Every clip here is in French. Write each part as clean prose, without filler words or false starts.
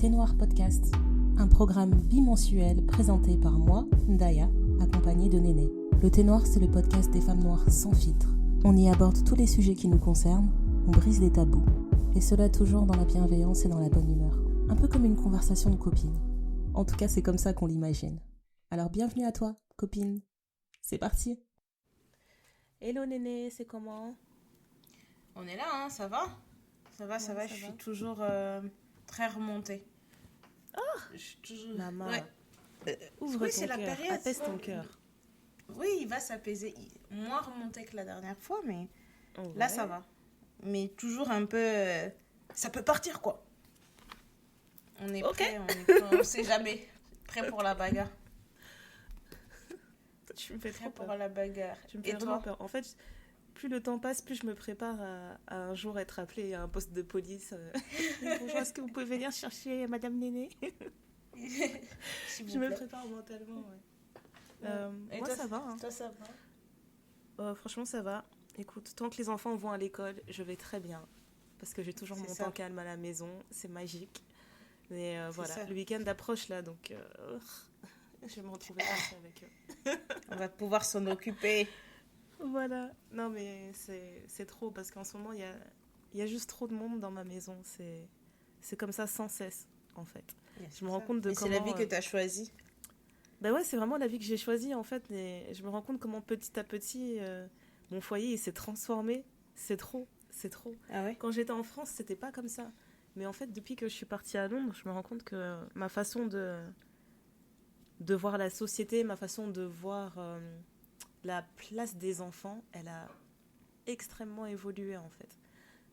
Thé Noir Podcast, un programme bimensuel présenté par moi, Ndaya, accompagnée de Néné. Le Thé Noir, c'est le podcast des femmes noires sans filtre. On y aborde tous les sujets qui nous concernent, on brise les tabous. Et cela toujours dans la bienveillance et dans la bonne humeur. Un peu comme une conversation de copines. En tout cas, c'est comme ça qu'on l'imagine. Alors bienvenue à toi, copine. C'est parti. Hello Néné, c'est comment ? On est là, hein, ça va ? Ça va, je suis toujours très remontée. Oh, je suis toujours... Maman, ouvre ton cœur, apaise ton cœur. Oui, il va s'apaiser. Moins remonté que la dernière fois, mais ouais. Là, ça va. Mais toujours un peu... ça peut partir, quoi. On est prêt, on sait jamais. Prêt pour la bagarre. Tu me fais prêt trop pour peur. la bagarre. Tu me fais vraiment peur. En fait, plus le temps passe, plus je me prépare à un jour être appelée à un poste de police. Bonjour, est-ce que vous pouvez venir chercher Madame Néné ? Je me prépare mentalement, ouais. Moi, toi, ça va. Hein. Toi, ça va franchement, ça va. Écoute, tant que les enfants vont à l'école, je vais très bien. Parce que j'ai toujours mon temps calme à la maison. C'est magique. Mais voilà, ça. Le week-end approche là, donc je vais me retrouver avec eux. On va pouvoir s'en occuper. Voilà. Non, mais c'est trop, parce qu'en ce moment, il y a juste trop de monde dans ma maison. C'est comme ça sans cesse, en fait. Je me rends compte de comment... c'est la vie que tu as choisie. Ben ouais, c'est vraiment la vie que j'ai choisie, en fait. Et je me rends compte comment petit à petit, mon foyer il s'est transformé. C'est trop. Ah ouais ? Quand j'étais en France, c'était pas comme ça. Mais en fait, depuis que je suis partie à Londres, je me rends compte que ma façon de voir la société, ma façon de voir... la place des enfants, elle a extrêmement évolué en fait.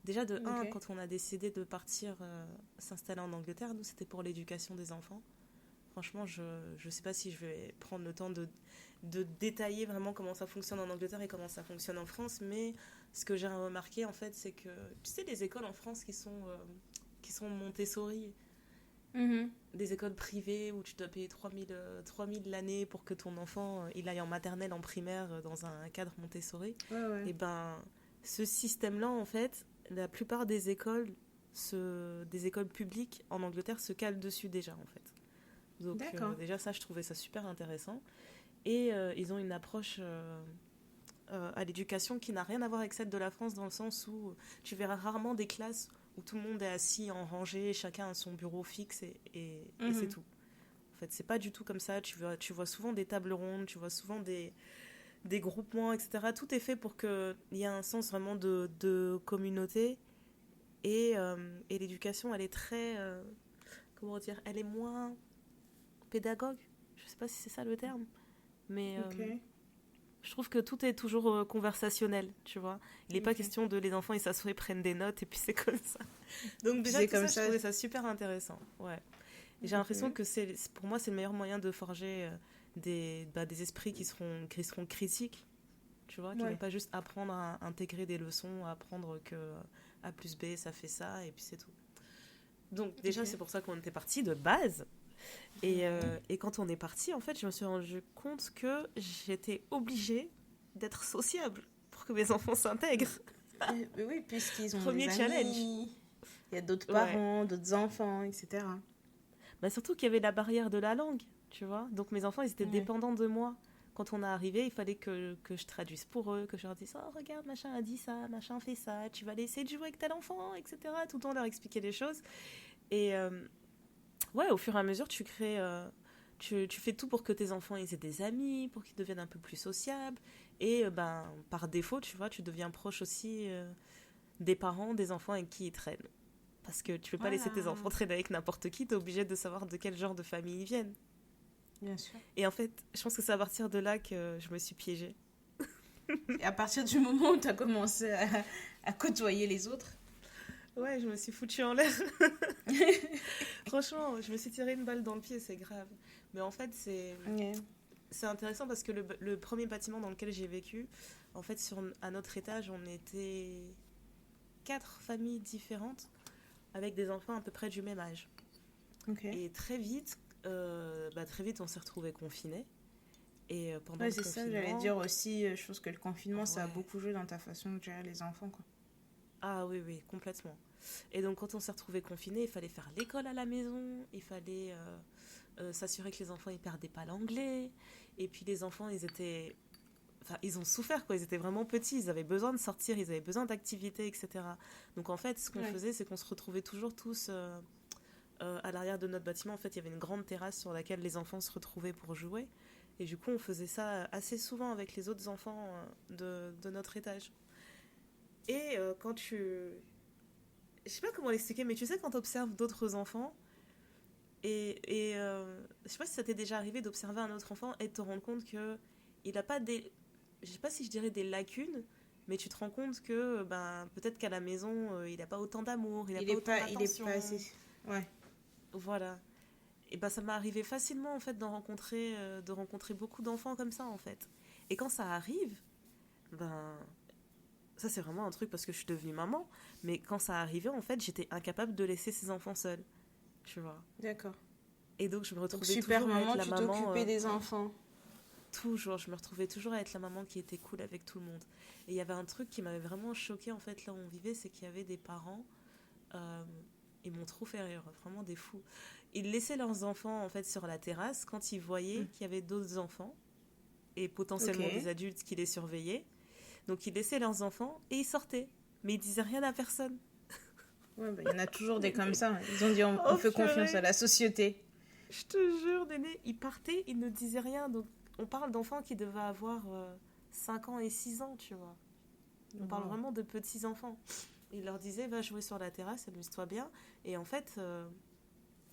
Déjà de un, quand on a décidé de partir s'installer en Angleterre, nous c'était pour l'éducation des enfants. Franchement, je sais pas si je vais prendre le temps de détailler vraiment comment ça fonctionne en Angleterre et comment ça fonctionne en France, mais ce que j'ai remarqué en fait, c'est que tu sais les écoles en France qui sont Montessori, des écoles privées où tu dois payer 3000 l'année pour que ton enfant il aille en maternelle, en primaire dans un cadre Montessori. Ouais. Et ben ce système-là en fait, la plupart des écoles publiques en Angleterre se calent dessus déjà en fait. Donc déjà ça je trouvais ça super intéressant et ils ont une approche à l'éducation qui n'a rien à voir avec celle de la France, dans le sens où tu verras rarement des classes où tout le monde est assis en rangée, chacun a son bureau fixe et c'est tout. En fait, c'est pas du tout comme ça. Tu vois souvent des tables rondes, tu vois souvent des groupements, etc. Tout est fait pour qu'il y ait un sens vraiment de communauté. Et l'éducation, elle est très... comment dire ? Elle est moins pédagogue. Je sais pas si c'est ça le terme. Mais... je trouve que tout est toujours conversationnel, tu vois. Il n'est pas question de les enfants, ils s'assoient, prennent des notes et puis c'est comme ça. Donc déjà, tout ça, je trouvais ça super intéressant. Ouais. Et j'ai l'impression que pour moi, c'est le meilleur moyen de forger des esprits qui seront critiques, tu vois, qui ne vont pas juste apprendre à intégrer des leçons, à apprendre que A plus B, ça fait ça, et puis c'est tout. Donc déjà, c'est pour ça qu'on était partis de base. Et quand on est parti, en fait, je me suis rendu compte que j'étais obligée d'être sociable pour que mes enfants s'intègrent. Oui, puisqu'ils ont Premier des challenge. Amis, il y a d'autres parents, d'autres enfants, etc. Bah surtout qu'il y avait la barrière de la langue, tu vois. Donc mes enfants, ils étaient dépendants de moi. Quand on est arrivé, il fallait que je traduise pour eux, que je leur dise « Oh, regarde, machin a dit ça, machin fait ça, tu vas aller essayer de jouer avec tel enfant, etc. » Tout le temps leur expliquer des choses. Et... ouais, au fur et à mesure, tu crées, tu fais tout pour que tes enfants aient des amis, pour qu'ils deviennent un peu plus sociables. Et par défaut, tu vois, tu deviens proche aussi des parents, des enfants avec qui ils traînent. Parce que tu ne peux pas laisser tes enfants traîner avec n'importe qui, tu es obligé de savoir de quel genre de famille ils viennent. Bien sûr. Et en fait, je pense que c'est à partir de là que je me suis piégée. Et à partir du moment où tu as commencé à côtoyer les autres. Ouais, je me suis foutue en l'air. Franchement, je me suis tiré une balle dans le pied, c'est grave. Mais en fait, c'est intéressant parce que le premier bâtiment dans lequel j'ai vécu, en fait, à notre étage, on était 4 familles différentes avec des enfants à peu près du même âge. Et très vite, on s'est retrouvés confinés. Et pendant le confinement... ça, j'allais dire aussi. Je pense que le confinement, ça a beaucoup joué dans ta façon de gérer les enfants, quoi. Ah oui, oui, complètement. Et donc, quand on s'est retrouvés confinés, il fallait faire l'école à la maison, il fallait s'assurer que les enfants ne perdaient pas l'anglais. Et puis, les enfants, enfin, ils ont souffert, quoi. Ils étaient vraiment petits, ils avaient besoin de sortir, ils avaient besoin d'activités, etc. Donc, en fait, ce qu'on faisait, c'est qu'on se retrouvait toujours tous à l'arrière de notre bâtiment. En fait, il y avait une grande terrasse sur laquelle les enfants se retrouvaient pour jouer. Et du coup, on faisait ça assez souvent avec les autres enfants de notre étage. Et quand tu... Je sais pas comment l'expliquer, mais tu sais, quand tu observes d'autres enfants, je sais pas si ça t'est déjà arrivé d'observer un autre enfant et de te rendre compte que il a pas des... Je sais pas si je dirais des lacunes, mais tu te rends compte que ben, peut-être qu'à la maison, il n'a pas autant d'amour, il n'a pas autant d'attention. Il est pas assez... Ouais. Voilà. Et ben, ça m'est arrivé facilement, en fait, de rencontrer beaucoup d'enfants comme ça, en fait. Et quand ça arrive, ben... Ça, c'est vraiment un truc parce que je suis devenue maman. Mais quand ça arrivait, en fait, j'étais incapable de laisser ces enfants seuls. Tu vois. D'accord. Et donc, je me retrouvais super toujours maman, avec la tu maman... t'occupais des enfants. Toujours. Je me retrouvais toujours avec la maman qui était cool avec tout le monde. Et il y avait un truc qui m'avait vraiment choquée, en fait, là où on vivait, c'est qu'il y avait des parents... ils m'ont trop fait rire, vraiment des fous. Ils laissaient leurs enfants, en fait, sur la terrasse quand ils voyaient qu'il y avait d'autres enfants et potentiellement des adultes qui les surveillaient. Donc, ils laissaient leurs enfants et ils sortaient. Mais ils disaient rien à personne. Ouais, bah, y en a toujours des comme ça. Ils ont dit on fait confiance à la société. Je te jure, Néné, ils partaient, ils ne disaient rien. Donc, on parle d'enfants qui devaient avoir 5 ans et 6 ans, tu vois. On parle vraiment de petits enfants. Ils leur disaient, va jouer sur la terrasse, amuse-toi bien. Et en fait,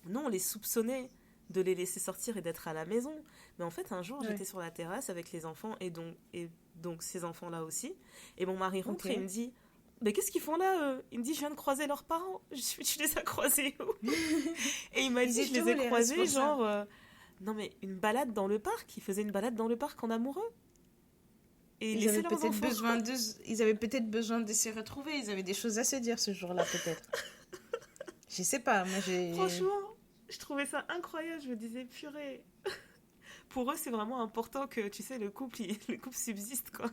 nous, on les soupçonnait de les laisser sortir et d'être à la maison. Mais en fait, un jour, j'étais sur la terrasse avec les enfants et donc ces enfants-là aussi. Et mon mari rentre et il me dit, mais qu'est-ce qu'ils font là Il me dit, je viens de croiser leurs parents. Tu les as croisés où Et il m'a dit, je les ai croisés, genre... non mais, une balade dans le parc. Ils faisaient une balade dans le parc en amoureux. Et ils avaient peut-être besoin de se retrouver. Ils avaient des choses à se dire ce jour-là, peut-être. Je sais pas, moi j'ai... Franchement, je trouvais ça incroyable. Je me disais, purée. Pour eux, c'est vraiment important que, tu sais, le couple subsiste, quoi.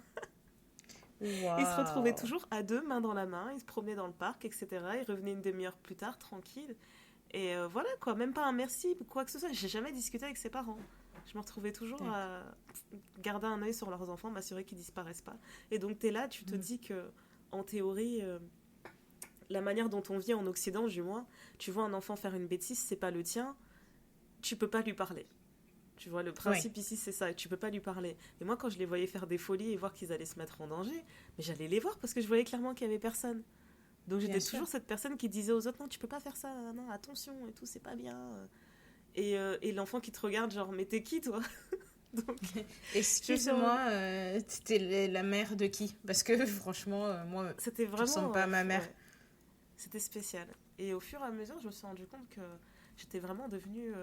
Wow. Ils se retrouvaient toujours à deux, main dans la main. Ils se promenaient dans le parc, etc. Ils revenaient une demi-heure plus tard, tranquille. Et voilà, quoi. Même pas un merci, quoi que ce soit. J'ai jamais discuté avec ses parents. Je me retrouvais toujours à garder un œil sur leurs enfants, m'assurer qu'ils disparaissent pas. Et donc, t'es là, tu te dis que, en théorie, la manière dont on vit en Occident, du moins, tu vois un enfant faire une bêtise, c'est pas le tien, tu peux pas lui parler. Tu vois, le principe ici, c'est ça, tu peux pas lui parler. Et moi, quand je les voyais faire des folies et voir qu'ils allaient se mettre en danger, mais j'allais les voir parce que je voyais clairement qu'il y avait personne. Donc, j'étais toujours cette personne qui disait aux autres, non, tu peux pas faire ça, non, attention et tout, c'est pas bien. Et l'enfant qui te regarde, genre, mais t'es qui, toi? Donc, excuse-moi, t'étais la mère de qui? Parce que franchement, moi, c'était vraiment, je ressemble pas à ma mère. Ouais. C'était spécial. Et au fur et à mesure, je me suis rendu compte que j'étais vraiment devenue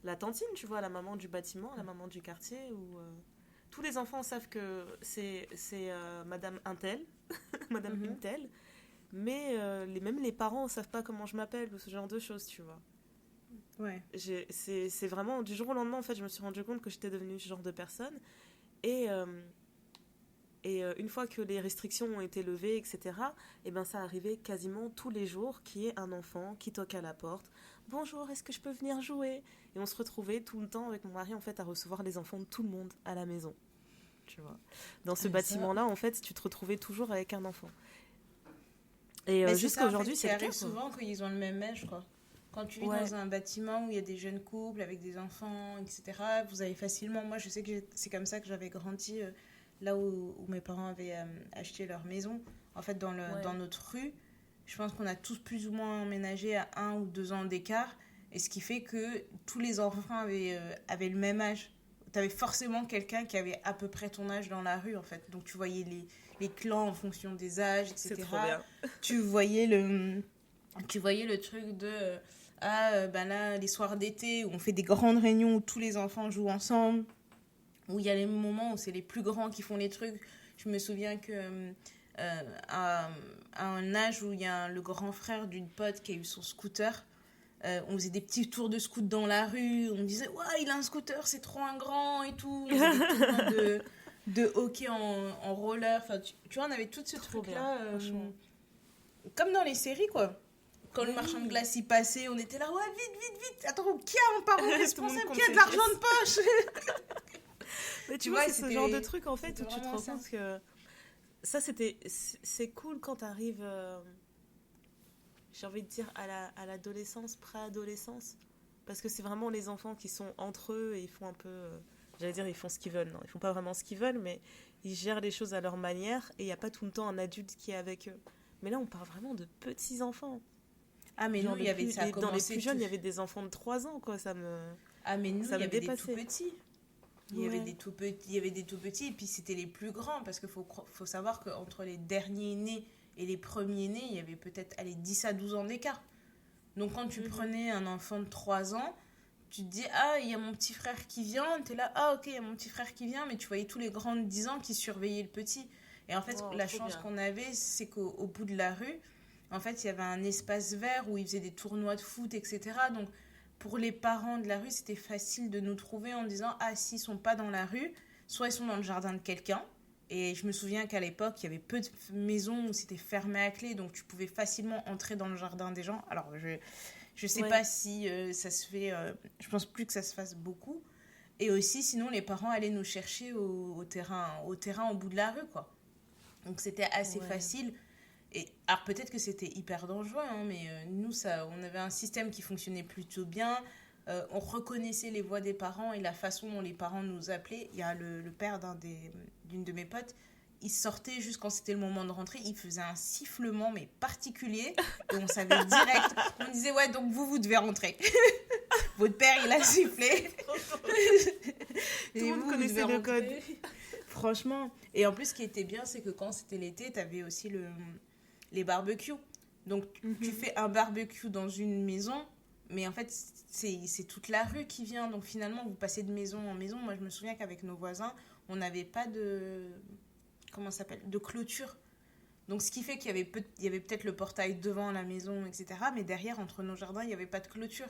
la tantine, tu vois, la maman du bâtiment, la maman du quartier, où tous les enfants savent que c'est Madame Intel, Madame Intel, mais même les parents ne savent pas comment je m'appelle ou ce genre de choses, tu vois. Ouais. C'est vraiment, du jour au lendemain, en fait, je me suis rendu compte que j'étais devenue ce genre de personne. Et une fois que les restrictions ont été levées, etc., et ben, ça arrivait quasiment tous les jours qu'il y ait un enfant qui toque à la porte. « Bonjour, est-ce que je peux venir jouer ?» Et on se retrouvait tout le temps avec mon mari, en fait, à recevoir les enfants de tout le monde à la maison. Tu vois. Dans ce bâtiment-là, en fait, tu te retrouvais toujours avec un enfant. Et jusqu'à aujourd'hui, c'est le cas. Ça arrive souvent qu'ils ont le même âge, quoi. Quand tu vis dans un bâtiment où il y a des jeunes couples avec des enfants, etc., vous avez facilement... Moi, je sais que c'est comme ça que j'avais grandi, là où mes parents avaient acheté leur maison. En fait, dans notre rue, je pense qu'on a tous plus ou moins emménagé à 1 ou 2 ans d'écart. Et ce qui fait que tous les enfants avaient le même âge. Tu avais forcément quelqu'un qui avait à peu près ton âge dans la rue, en fait. Donc, tu voyais les clans en fonction des âges, etc. C'est trop bien. Tu voyais le truc de... ben là, les soirs d'été, où on fait des grandes réunions où tous les enfants jouent ensemble, où il y a les moments où c'est les plus grands qui font les trucs. Je me souviens que à un âge où il y a le grand frère d'une pote qui a eu son scooter, on faisait des petits tours de scoot dans la rue, on disait « Ouais, il a un scooter, c'est trop un grand et tout ». Il y avait des tournois de hockey en roller. Enfin, tu vois, on avait tout ce truc-là comme dans les séries, quoi. Quand le marchand de glace y passait, on était là, ouais, vite. Attends, qui a un parent responsable qui a de l'argent de poche? Mais tu vois, c'est ce genre de truc, en fait, où tu te rends compte que ça, c'est cool quand t'arrives, j'ai envie de dire, à l'adolescence, préadolescence. Parce que c'est vraiment les enfants qui sont entre eux et ils font un peu... j'allais dire, ils font ce qu'ils veulent. Non, ils font pas vraiment ce qu'ils veulent, mais ils gèrent les choses à leur manière et il n'y a pas tout le temps un adulte qui est avec eux. Mais là, on parle vraiment de petits enfants. Ah, mais nous, il y avait ça. Dans les plus jeunes, il y avait des enfants de 3 ans, quoi. Ah, mais nous, il y avait des tout petits. Il y avait des tout petits, et puis c'était les plus grands, parce qu'il faut savoir qu'entre les derniers nés et les premiers nés, il y avait peut-être 10 à 12 ans d'écart. Donc quand tu prenais un enfant de 3 ans, tu te dis, ah, il y a mon petit frère qui vient, t'es là, ah, ok, il y a mon petit frère qui vient, mais tu voyais tous les grands de 10 ans qui surveillaient le petit. Et en fait, la chance qu'on avait, c'est qu'au bout de la rue, en fait, il y avait un espace vert où ils faisaient des tournois de foot, etc. Donc, pour les parents de la rue, c'était facile de nous trouver en disant, ah, s'ils sont pas dans la rue, soit ils sont dans le jardin de quelqu'un. Et je me souviens qu'à l'époque, il y avait peu de maisons où c'était fermé à clé, donc tu pouvais facilement entrer dans le jardin des gens. Alors, je sais pas si ça se fait, je pense plus que ça se fasse beaucoup. Et aussi, sinon, les parents allaient nous chercher au terrain au bout de la rue, quoi. Donc, c'était assez facile. Et, alors, peut-être que c'était hyper dangereux, hein, mais nous, on avait un système qui fonctionnait plutôt bien. On reconnaissait les voix des parents et la façon dont les parents nous appelaient. Il y a le père d'une de mes potes, il sortait juste quand c'était le moment de rentrer, il faisait un sifflement mais particulier et on savait direct. On disait ouais, donc vous devez rentrer. Votre père il a sifflé. Tout le monde connaissait le code. Franchement. Et en plus ce qui était bien c'est que quand c'était l'été, t'avais aussi les barbecues. Donc tu fais un barbecue dans une maison. Mais en fait, c'est toute la rue qui vient. Donc finalement, vous passez de maison en maison. Moi, je me souviens qu'avec nos voisins, on n'avait pas de... Comment ça s'appelle ? De clôture. Donc ce qui fait qu'il y avait peut-être le portail devant la maison, etc. Mais derrière, entre nos jardins, il n'y avait pas de clôture.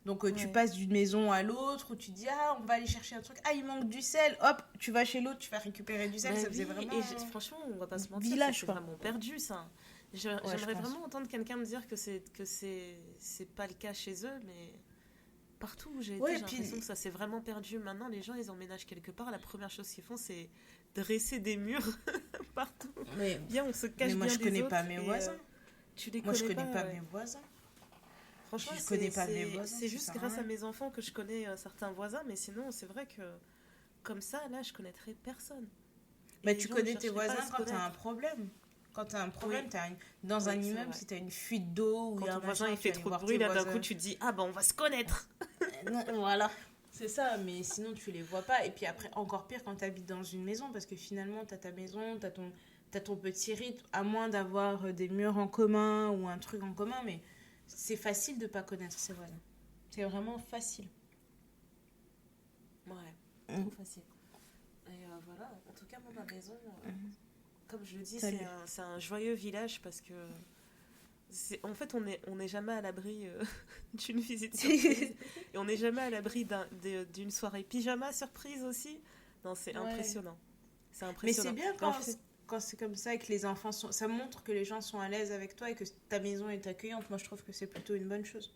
Donc tu passes d'une maison à l'autre, où tu dis, ah, on va aller chercher un truc. Ah, il manque du sel. Hop, tu vas chez l'autre, tu vas récupérer du sel. Ça faisait vraiment... Et franchement, on va pas se mentir, c'est vraiment perdu, ça. J'aimerais vraiment entendre quelqu'un me dire que c'est pas le cas chez eux, mais partout où j'ai été, j'ai l'impression que ça s'est vraiment perdu. Maintenant, les gens, ils emménagent quelque part, la première chose qu'ils font, c'est dresser des murs partout. Mais on se cache bien des autres. Mais moi, je connais pas mes voisins. Tu les moi, je connais pas mes voisins. Franchement, je connais pas mes voisins. C'est juste grâce à mes enfants que je connais certains voisins, mais sinon, c'est vrai que comme ça, là, je connaîtrais personne. Mais tu connais tes voisins quand tu as un problème. Quand tu as un problème, dans un immeuble, si tu as une fuite d'eau ou quand ton voisin il fait trop de bruit, là d'un coup tu te dis, ah ben on va se connaître. Voilà, c'est ça, mais sinon tu les vois pas. Et puis après, encore pire quand tu habites dans une maison, parce que finalement tu as ta maison, tu as ton petit rythme, à moins d'avoir des murs en commun ou un truc en commun, mais c'est facile de pas connaître ses voisins. C'est vraiment facile. Ouais, trop facile. Et voilà, en tout cas, moi, ma maison... Comme je le dis, c'est un joyeux village parce que en fait on n'est jamais à l'abri d'une visite surprise et on n'est jamais à l'abri d'une soirée pyjama surprise aussi. Non, c'est impressionnant. C'est impressionnant. Mais c'est bien quand c'est comme ça et que les enfants sont... Ça montre que les gens sont à l'aise avec toi et que ta maison est accueillante. Moi, je trouve que c'est plutôt une bonne chose.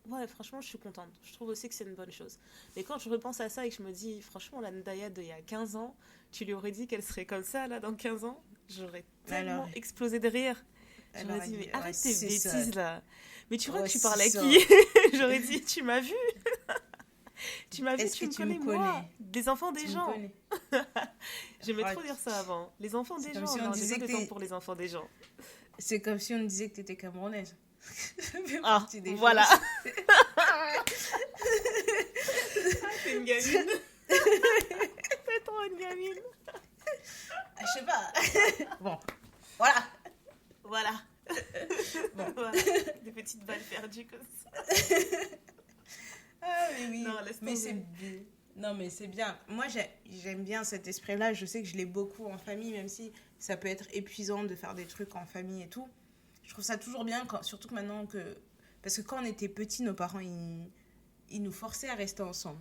Ouais, franchement, je suis contente. Je trouve aussi que c'est une bonne chose. Mais quand je repense à ça et que je me dis, franchement, la Ndaya d'il y a 15 ans, tu lui aurais dit qu'elle serait comme ça, là, dans 15 ans, j'aurais tellement explosé de rire. J'aurais dit, mais arrête tes bêtises, là. Mais tu vois que tu parles à qui? J'aurais dit, tu m'as vu? Tu m'as vu, tu me connais, moi. Des enfants des gens. J'aimais trop dire ça avant. Les enfants des gens. Non, j'ai pas de temps pour les enfants des gens. C'est comme si on disait que t'étais camerounaise. Ah, voilà. C'est une gamine. C'est trop une gamine. Je sais pas. Bon, voilà. Bon. Voilà. Des petites balles perdues comme ça. Ah mais oui. Non, mais c'est bien. Non mais c'est bien. Moi j'aime bien cet esprit-là. Je sais que je l'ai beaucoup en famille, même si ça peut être épuisant de faire des trucs en famille et tout. Je trouve ça toujours bien, surtout que maintenant que... Parce que quand on était petits, nos parents, ils nous forçaient à rester ensemble.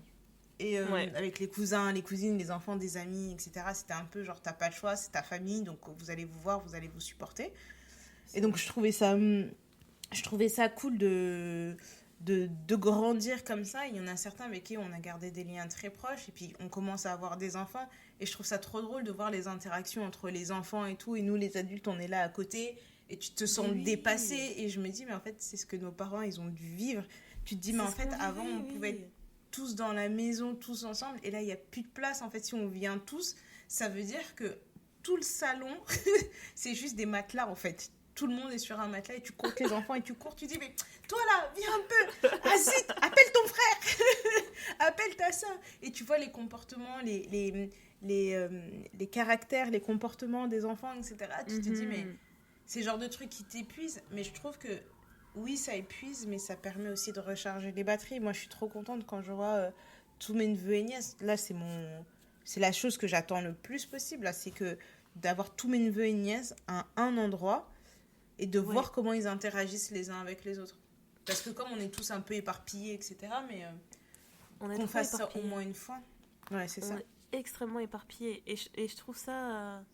Et avec les cousins, les cousines, les enfants, des amis, etc. C'était un peu genre, t'as pas le choix, c'est ta famille, donc vous allez vous voir, vous allez vous supporter. Et donc, je trouvais ça cool de grandir comme ça. Il y en a certains avec qui on a gardé des liens très proches et puis on commence à avoir des enfants. Et je trouve ça trop drôle de voir les interactions entre les enfants et tout. Et nous, les adultes, on est là à côté et tu te sens dépassé. Et je me dis, mais en fait, c'est ce que nos parents, ils ont dû vivre. Tu te dis, mais en fait, avant, on pouvait être tous dans la maison, tous ensemble. Et là, il n'y a plus de place. En fait, si on vient tous, ça veut dire que tout le salon, c'est juste des matelas, en fait. Tout le monde est sur un matelas et tu cours les enfants et tu cours, tu dis, mais toi là, viens un peu, ah zut, appelle ton frère, appelle ta soeur. Et tu vois les comportements, les caractères, les comportements des enfants, etc. Tu te dis, mais c'est le genre de truc qui t'épuise. Mais je trouve que oui, ça épuise, mais ça permet aussi de recharger les batteries. Moi, je suis trop contente quand je vois tous mes neveux et nièces. Là, c'est la chose que j'attends le plus possible. Là, c'est que d'avoir tous mes neveux et nièces à un endroit et de voir comment ils interagissent les uns avec les autres. Parce que comme on est tous un peu éparpillés, etc., mais qu'on fasse ça au moins une fois. Ouais, c'est ça. On est extrêmement éparpillés. Et je trouve ça...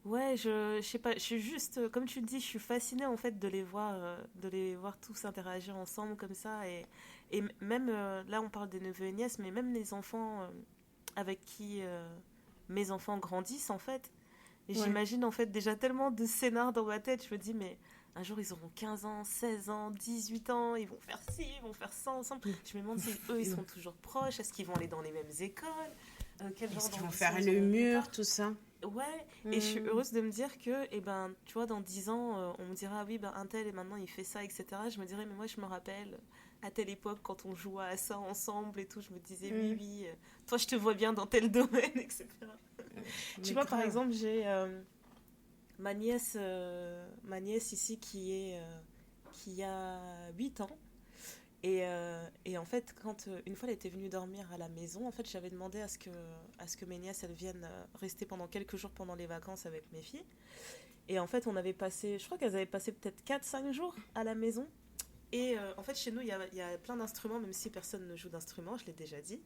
Ouais, je sais pas, je suis juste, comme tu le dis, je suis fascinée en fait de les voir tous interagir ensemble comme ça. Et même, là on parle des neveux et nièces, mais même les enfants avec qui mes enfants grandissent en fait. Et j'imagine en fait déjà tellement de scénars dans ma tête. Je me dis, mais un jour ils auront 15 ans, 16 ans, 18 ans, ils vont faire ci, ils vont faire ça ensemble. Je me demande si eux ils seront toujours proches, est-ce qu'ils vont aller dans les mêmes écoles, est-ce qu'ils vont faire le mur, tout ça. Ouais, et je suis heureuse de me dire que, eh ben, tu vois, dans 10 ans, on me dira, ah oui, ben, un tel, et maintenant il fait ça, etc. Je me dirais, mais moi je me rappelle, à telle époque, quand on jouait à ça ensemble et tout, je me disais, oui, toi je te vois bien dans tel domaine, etc. Tu vois, par exemple, j'ai ma nièce ici qui a 8 ans. Et en fait, quand une fois elle était venue dormir à la maison, en fait, j'avais demandé à ce que mes nièces elles viennent rester pendant quelques jours pendant les vacances avec mes filles. Et en fait, je crois qu'elles avaient passé peut-être 4-5 jours à la maison. Et en fait, chez nous, il y a plein d'instruments, même si personne ne joue d'instruments, je l'ai déjà dit.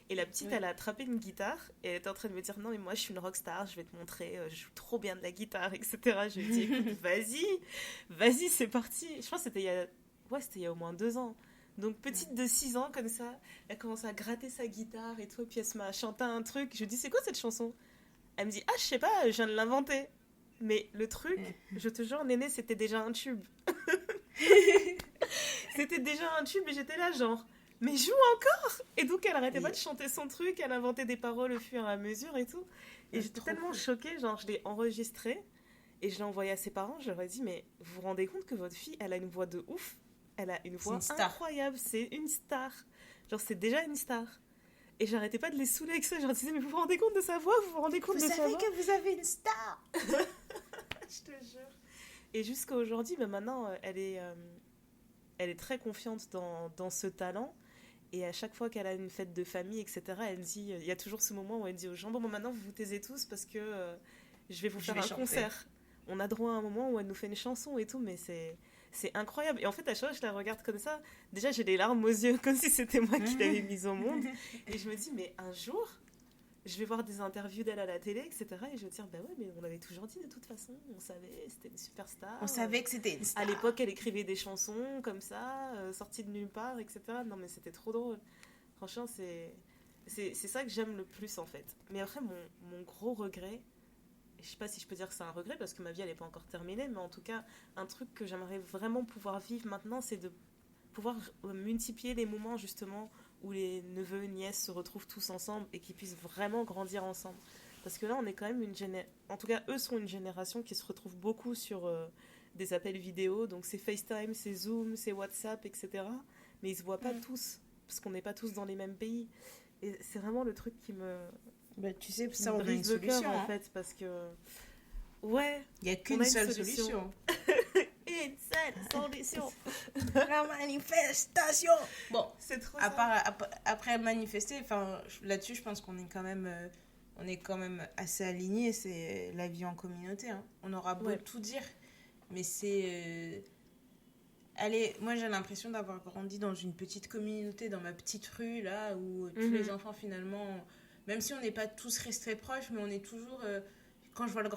Et la petite, elle a attrapé une guitare et elle était en train de me dire, non, mais moi, je suis une rockstar, je vais te montrer, je joue trop bien de la guitare, etc. Je lui ai dit, écoute, vas-y, c'est parti. Je pense que c'était il y a au moins 2 ans. Donc, petite de 6 ans, comme ça, elle commence à gratter sa guitare et tout, puis elle se met à chanter un truc. Je lui dis, c'est quoi cette chanson? Elle me dit, ah, je sais pas, je viens de l'inventer. Mais le truc, je te jure, Néné, c'était déjà un tube. C'était déjà un tube et j'étais là, genre, mais joue encore! Et donc, elle arrêtait pas de chanter son truc, elle inventait des paroles au fur et à mesure et tout. Et j'étais tellement choquée, genre, je l'ai enregistré et je l'ai envoyé à ses parents. Je leur ai dit, mais vous vous rendez compte que votre fille, elle a une voix de ouf? Elle a une voix incroyable, c'est une star. Genre, c'est déjà une star. Et j'arrêtais pas de les saouler avec ça. Je leur disais, mais vous vous rendez compte de sa voix? Vous vous rendez compte de sa voix? Vous savez que vous avez une star! Je te jure. Et jusqu'à aujourd'hui, ben maintenant, elle est très confiante dans ce talent. Et à chaque fois qu'elle a une fête de famille, etc., elle dit, il y a toujours ce moment où elle dit aux gens, bon, maintenant, vous vous taisez tous parce que je vais vous faire un concert. On a droit à un moment où elle nous fait une chanson et tout, mais c'est incroyable. Et en fait, à chaque fois que je la regarde comme ça, déjà, j'ai les larmes aux yeux, comme si c'était moi qui l'avais mise au monde. Et je me dis, mais un jour, je vais voir des interviews d'elle à la télé, etc. Et je vais me dire, bah ouais, mais on l'avait toujours dit de toute façon. On savait, c'était une superstar. On savait que c'était une star. À l'époque, elle écrivait des chansons comme ça, sorties de nulle part, etc. Non, mais c'était trop drôle. Franchement, c'est ça que j'aime le plus, en fait. Mais après, mon gros regret, je sais pas si je peux dire que c'est un regret, parce que ma vie, elle n'est pas encore terminée, mais en tout cas, un truc que j'aimerais vraiment pouvoir vivre maintenant, c'est de pouvoir multiplier les moments, justement, où les neveux, nièces se retrouvent tous ensemble et qu'ils puissent vraiment grandir ensemble. Parce que là, on est quand même en tout cas, eux sont une génération qui se retrouve beaucoup sur des appels vidéo. Donc, c'est FaceTime, c'est Zoom, c'est WhatsApp, etc. Mais ils se voient pas tous, parce qu'on n'est pas tous dans les mêmes pays. Et c'est vraiment le truc qui me... Bah, tu sais, ça, on a une solution, en fait, parce que... Ouais. Il n'y a qu'une seule solution. Une seule solution. La manifestation. Bon, c'est trop après manifester, là-dessus, je pense qu'on est quand même assez alignés. C'est la vie en communauté. Hein. On aura beau tout dire, mais c'est... Allez, moi j'ai l'impression d'avoir grandi dans une petite communauté, dans ma petite rue, là, où tous les enfants finalement... Même si on n'est pas tous restés proches, mais on est toujours... quand je vois le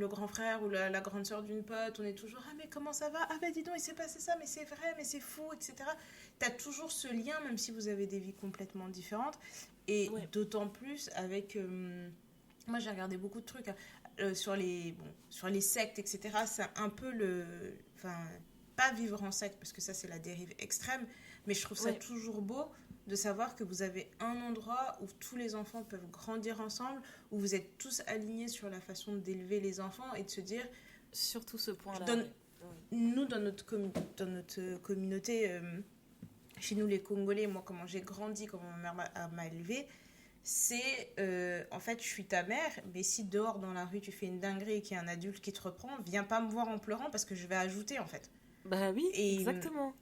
grand frère ou la grande sœur d'une pote, on est toujours ah mais comment ça va? Ah ben dis donc, il s'est passé ça, mais c'est vrai, mais c'est fou, etc. T'as toujours ce lien, même si vous avez des vies complètement différentes. Et d'autant plus avec... moi, j'ai regardé beaucoup de trucs sur les sectes, etc. C'est un peu le... Enfin, pas vivre en secte, parce que ça, c'est la dérive extrême. Mais je trouve ça toujours beau de savoir que vous avez un endroit où tous les enfants peuvent grandir ensemble, où vous êtes tous alignés sur la façon d'élever les enfants et de se dire... Surtout ce point-là. Nous, dans notre communauté, chez nous les Congolais, moi, comment j'ai grandi, comment ma mère m'a élevée, c'est en fait, je suis ta mère, mais si dehors dans la rue tu fais une dinguerie et qu'il y a un adulte qui te reprend, viens pas me voir en pleurant parce que je vais ajouter en fait. Bah oui, exactement.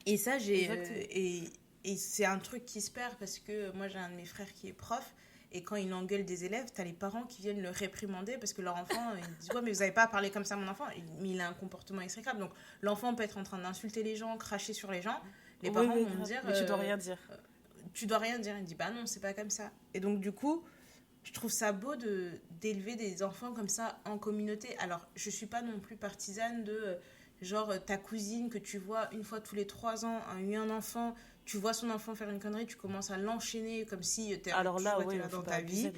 Et ça, et c'est un truc qui se perd parce que moi j'ai un de mes frères qui est prof et quand il engueule des élèves, t'as les parents qui viennent le réprimander parce que leur enfant, ils disent ouais mais vous avez pas à parler comme ça à mon enfant, mais il a un comportement exécrable. Donc l'enfant peut être en train d'insulter les gens, cracher sur les gens, les parents vont me dire mais tu dois rien dire. Tu dois rien dire. Il dit bah non, c'est pas comme ça. Et donc du coup, je trouve ça beau d'élever des enfants comme ça en communauté. Alors je suis pas non plus partisane de genre ta cousine que tu vois une fois tous les 3 ans a eu un enfant, tu vois son enfant faire une connerie, tu commences à l'enchaîner comme si t'es là dans ta vie.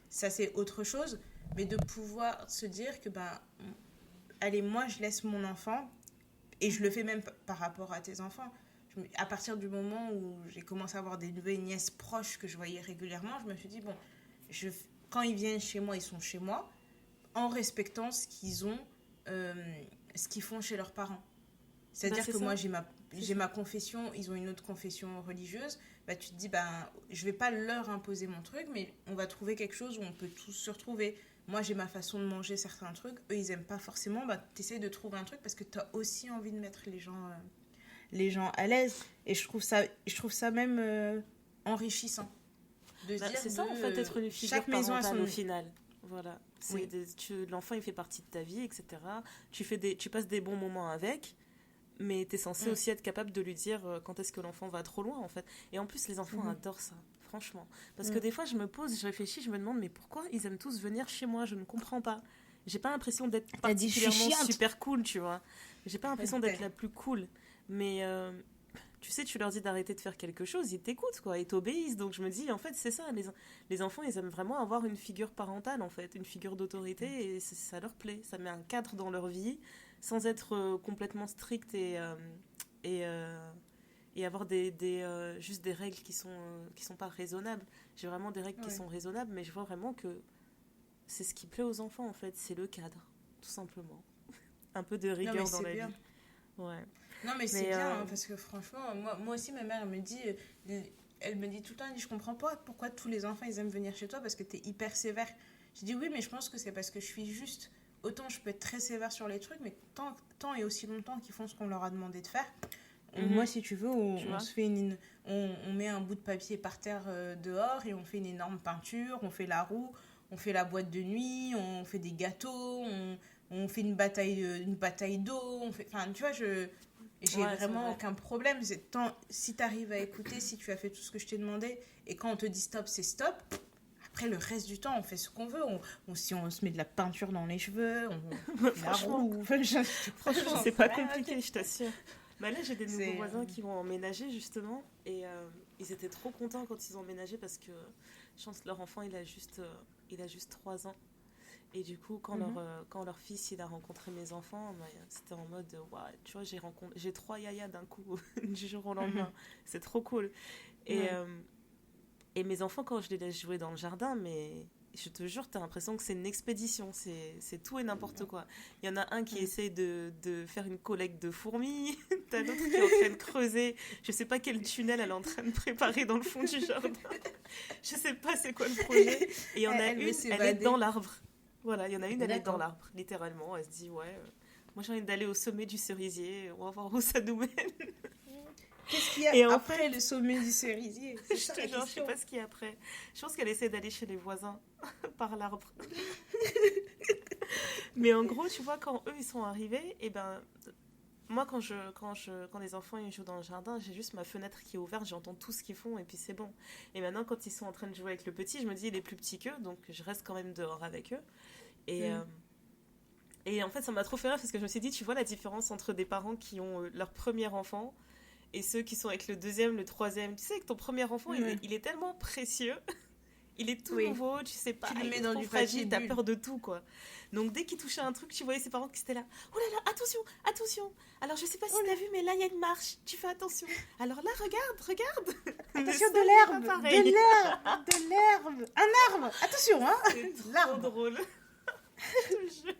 Ça c'est autre chose, mais de pouvoir se dire que bah allez, moi je laisse mon enfant et je le fais même par rapport à tes enfants. À partir du moment où j'ai commencé à avoir des nouvelles nièces proches que je voyais régulièrement, je me suis dit bon, quand ils viennent chez moi, ils sont chez moi en respectant ce qu'ils ont ce qu'ils font chez leurs parents. C'est-à-dire que moi, j'ai ma confession, ils ont une autre confession religieuse. Bah, tu te dis, bah, je vais pas leur imposer mon truc, mais on va trouver quelque chose où on peut tous se retrouver. Moi, j'ai ma façon de manger certains trucs. Eux, ils aiment pas forcément. Bah, tu essaies de trouver un truc parce que tu as aussi envie de mettre les gens à l'aise. Et je trouve ça même enrichissant. De se dire c'est ça, en fait, être une figure chaque maison parentale au final. Voilà. L'enfant, il fait partie de ta vie, etc. Tu passes des bons moments avec, mais tu es censé aussi être capable de lui dire quand est-ce que l'enfant va trop loin, en fait. Et en plus, les enfants adorent ça, franchement. Parce que des fois, je me pose, je réfléchis, je me demande, mais pourquoi ils aiment tous venir chez moi? Je ne comprends pas. J'ai pas l'impression d'être particulièrement super cool, tu vois. J'ai pas l'impression d'être la plus cool. Mais... tu sais, tu leur dis d'arrêter de faire quelque chose, ils t'écoutent, quoi, ils t'obéissent. Donc je me dis, en fait, c'est ça, les enfants, ils aiment vraiment avoir une figure parentale, en fait, une figure d'autorité, et ça leur plaît. Ça met un cadre dans leur vie, sans être complètement strict et avoir juste des règles qui sont pas raisonnables. J'ai vraiment des règles qui sont raisonnables, mais je vois vraiment que c'est ce qui plaît aux enfants, en fait, c'est le cadre, tout simplement. Un peu de rigueur dans la vie. Ouais. Non, mais c'est bien, parce que franchement, moi aussi, ma mère, elle me dit tout le temps, je comprends pas pourquoi tous les enfants, ils aiment venir chez toi, parce que t'es hyper sévère. Je dis oui, mais je pense que c'est parce que je suis juste. Autant je peux être très sévère sur les trucs, mais tant et aussi longtemps qu'ils font ce qu'on leur a demandé de faire. Moi, si tu veux, on se fait on met un bout de papier par terre dehors et on fait une énorme peinture, on fait la roue, on fait la boîte de nuit, on fait des gâteaux, on fait une bataille d'eau, enfin, tu vois, j'ai vraiment aucun problème. Si tu arrives à écouter, si tu as fait tout ce que je t'ai demandé, et quand on te dit stop, c'est stop. Après, le reste du temps, on fait ce qu'on veut. Si on se met de la peinture dans les cheveux, franchement, c'est pas compliqué, je t'assure. Bah là, j'ai des nouveaux voisins qui vont emménager, justement. Et ils étaient trop contents quand ils ont emménagé parce que je pense que leur enfant, il a juste 3 ans. Et du coup, quand leur fils il a rencontré mes enfants, c'était en mode, tu vois, j'ai 3 yayas d'un coup, du jour au lendemain. C'est trop cool. Et mes enfants, quand je les laisse jouer dans le jardin, mais je te jure, t'as l'impression que c'est une expédition. C'est tout et n'importe quoi. Il y en a un qui essaie de faire une collecte de fourmis. T'as l'autre qui est en train de creuser. Je sais pas quel tunnel elle est en train de préparer dans le fond du jardin. Je sais pas c'est quoi le projet. Et il y en a une, elle est dans l'arbre. Voilà, il y en a une, elle est dans l'arbre, littéralement. Elle se dit, moi j'ai envie d'aller au sommet du cerisier, on va voir où ça nous mène. Qu'est-ce qu'il y a après le sommet du cerisier? Je sais pas ce qu'il y a après. Je pense qu'elle essaie d'aller chez les voisins par l'arbre. Mais en gros, tu vois, quand eux ils sont arrivés, et ben moi quand les enfants ils jouent dans le jardin, j'ai juste ma fenêtre qui est ouverte, j'entends tout ce qu'ils font et puis c'est bon. Et maintenant quand ils sont en train de jouer avec le petit, je me dis il est plus petit qu'eux, donc je reste quand même dehors avec eux. Et en fait, ça m'a trop fait rire parce que je me suis dit, tu vois la différence entre des parents qui ont leur premier enfant et ceux qui sont avec le deuxième, le troisième. Tu sais que ton premier enfant, il est tellement précieux. Il est tout nouveau, tu sais pas, tu le il mets est dans trop du fragile, t'as peur de tout, quoi. Donc dès qu'il touchait un truc, tu voyais ses parents qui étaient là. Oh là là, attention, attention. Alors je sais pas si t'as vu, mais là il y a une marche. Tu fais attention. Alors là, regarde. Attention, de l'herbe, un arbre. Attention, hein. C'est trop drôle. Je te jure.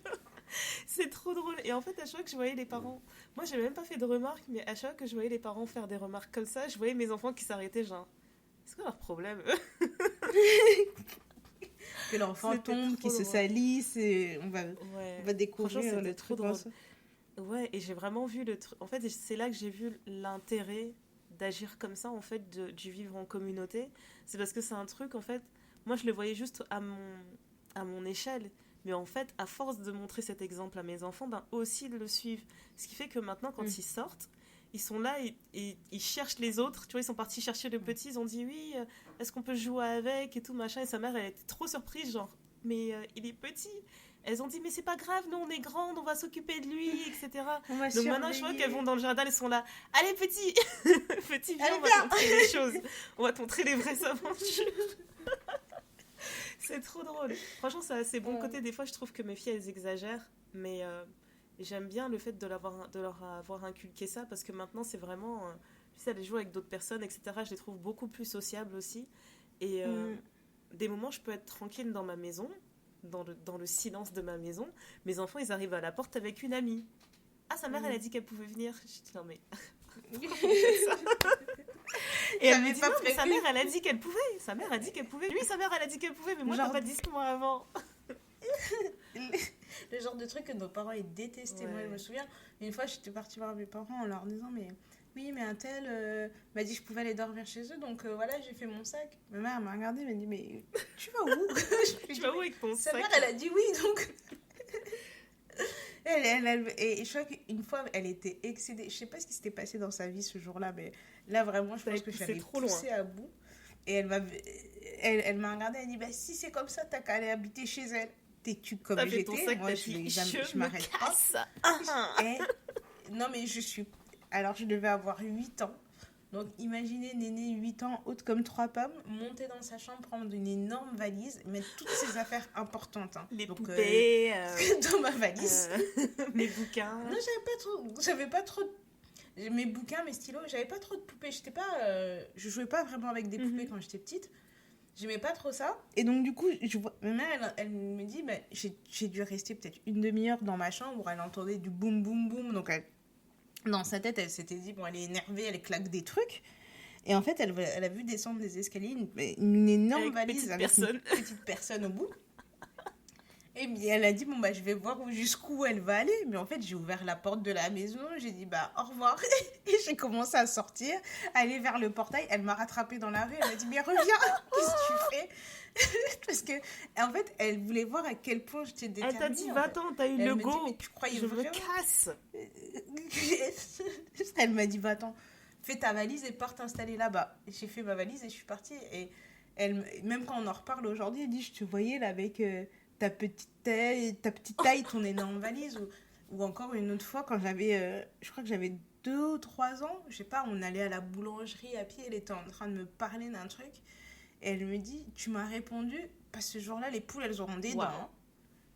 C'est trop drôle. Et en fait, à chaque fois que je voyais les parents, moi j'ai même pas fait de remarques, mais à chaque fois que je voyais les parents faire des remarques comme ça, je voyais mes enfants qui s'arrêtaient, genre, c'est quoi leur problème? Que l'enfant tombe, qu'il se salisse, et on va découvrir le truc. Ouais, et j'ai vraiment vu le truc. En fait, c'est là que j'ai vu l'intérêt d'agir comme ça, en fait, du vivre en communauté. C'est parce que c'est un truc, en fait, moi je le voyais juste à mon échelle. Mais en fait, à force de montrer cet exemple à mes enfants, ben aussi ils le suivent. Ce qui fait que maintenant, quand ils sortent, ils sont là et ils cherchent les autres. Tu vois, ils sont partis chercher le petit, ils ont dit oui, est-ce qu'on peut jouer avec et tout, machin. Et sa mère, elle était trop surprise, genre, mais il est petit. Elles ont dit, mais c'est pas grave, nous on est grandes, on va s'occuper de lui, etc. Donc maintenant, je vois qu'elles vont dans le jardin, elles sont là. Allez, petit, petit, viens, on va te montrer les choses. On va te montrer les vraies aventures. C'est trop drôle. Franchement, ça a ses bons côtés. Des fois, je trouve que mes filles, elles exagèrent. Mais j'aime bien le fait de leur avoir inculqué ça. Parce que maintenant, c'est vraiment... tu sais, elles jouent avec d'autres personnes, etc. Je les trouve beaucoup plus sociables aussi. Et des moments, je peux être tranquille dans ma maison, dans le silence de ma maison. Mes enfants, ils arrivent à la porte avec une amie. Ah, sa mère, elle a dit qu'elle pouvait venir. Je dis, non mais... Et elle me dit, non, mais sa mère, elle a dit qu'elle pouvait. Sa mère a dit qu'elle pouvait. Lui, sa mère, elle a dit qu'elle pouvait, mais moi, t'as pas dit ce moi avant. Le genre de truc que nos parents, ils détestaient. Moi, je me souviens, une fois, j'étais partie voir mes parents en leur disant, mais oui, mais un tel m'a dit que je pouvais aller dormir chez eux, donc voilà, j'ai fait mon sac. Ma mère, elle m'a regardée, elle m'a dit, mais tu vas où? Tu vas où avec ton sac? Sa mère, elle a dit oui, donc... Et je crois qu'une fois, elle était excédée. Je sais pas ce qui s'était passé dans sa vie ce jour-là, mais là, vraiment, je pense que je l'avais poussée à bout. Et elle m'a regardée, elle dit, bah, si c'est comme ça, t'as qu'à aller habiter chez elle. Têtue comme j'étais. Moi, je m'arrête pas. Non, mais alors, je devais avoir 8 ans. Donc, imaginez Néné, 8 ans, haute comme 3 pommes, monter dans sa chambre, prendre une énorme valise, mettre toutes ses affaires importantes. Hein. Les poupées. Dans ma valise. Mes bouquins. Non, j'avais pas trop... Mes bouquins, mes stylos, j'avais pas trop de poupées. Je jouais pas vraiment avec des poupées quand j'étais petite. J'aimais pas trop ça. Et donc, du coup, ma mère, elle me dit, bah, j'ai dû rester peut-être une demi-heure dans ma chambre où elle entendait du boum, boum, boum. Donc, dans sa tête, elle s'était dit, bon, elle est énervée, elle claque des trucs. Et en fait, elle a vu descendre des escaliers une énorme valise avec une petite personne au bout. Et bien, elle a dit, bon, bah, je vais voir jusqu'où elle va aller. Mais en fait, j'ai ouvert la porte de la maison, j'ai dit, bah, au revoir. Et j'ai commencé à sortir, aller vers le portail. Elle m'a rattrapée dans la rue, elle m'a dit, mais reviens, qu'est-ce que tu fais? Parce que, en fait, elle voulait voir à quel point j'étais déterminée. Elle t'a dit, va-t'en, t'as eu le go. Mais tu croyais je me casse. Elle m'a dit, va-t'en, fais ta valise et pars t'installer là-bas. Et j'ai fait ma valise et je suis partie. Et même quand on en reparle aujourd'hui, elle dit, je te voyais là avec ta petite taille, ton énorme valise. Ou encore une autre fois, quand je crois que j'avais 2 ou 3 ans, je sais pas, on allait à la boulangerie à pied, elle était en train de me parler d'un truc. Et elle me dit, tu m'as répondu, parce que ce jour-là, les poules, elles auront des dents.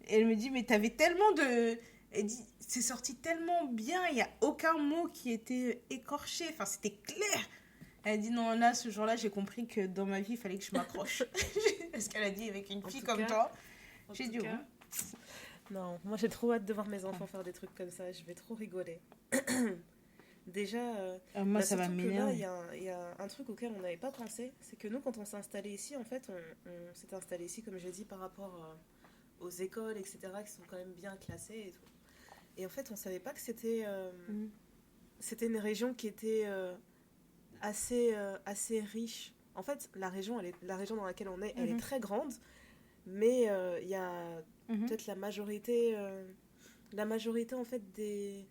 Et elle me dit, mais t'avais tellement de... Elle dit, c'est sorti tellement bien, il n'y a aucun mot qui était écorché, enfin, c'était clair. Elle dit, non, là, ce jour-là, j'ai compris que dans ma vie, il fallait que je m'accroche. Parce qu'elle a dit, avec une fille comme toi, j'ai dit, non, moi, j'ai trop hâte de voir mes enfants faire des trucs comme ça, je vais trop rigoler. Déjà, moi, ça va m'énerver. Il y a un truc auquel on n'avait pas pensé, c'est que nous, quand on s'est installé ici, en fait, on s'est installé ici, comme j'ai dit, par rapport aux écoles, etc., qui sont quand même bien classées et tout. Et en fait, on ne savait pas que c'était une région qui était assez riche. En fait, la région dans laquelle on est, elle est très grande, mais il y a peut-être la majorité en fait des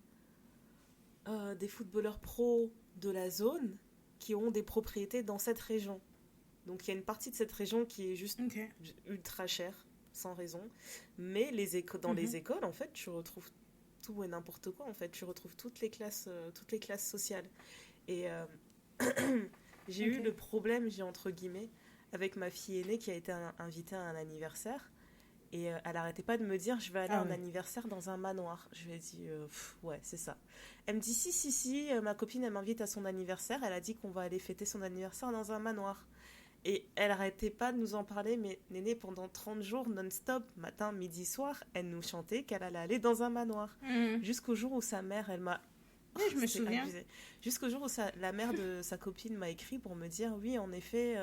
footballeurs pros de la zone qui ont des propriétés dans cette région. Donc il y a une partie de cette région qui est juste ultra chère. sans raison. Mais dans les écoles, en fait, tu retrouves tout et n'importe quoi, en fait. Tu retrouves toutes les classes sociales. Et j'ai eu le problème, entre guillemets, avec ma fille aînée qui a été invitée à un anniversaire. Et elle n'arrêtait pas de me dire, je vais aller à un anniversaire dans un manoir. Je lui ai dit, ouais, c'est ça. Elle me dit, si, ma copine, elle m'invite à son anniversaire. Elle a dit qu'on va aller fêter son anniversaire dans un manoir. Et elle n'arrêtait pas de nous en parler, mais Néné, pendant 30 jours, non-stop, matin, midi, soir, elle nous chantait qu'elle allait aller dans un manoir. Jusqu'au jour où sa mère, elle m'a... Oui, je me souviens. Abusé. Jusqu'au jour où la mère de sa copine m'a écrit pour me dire, oui, en effet,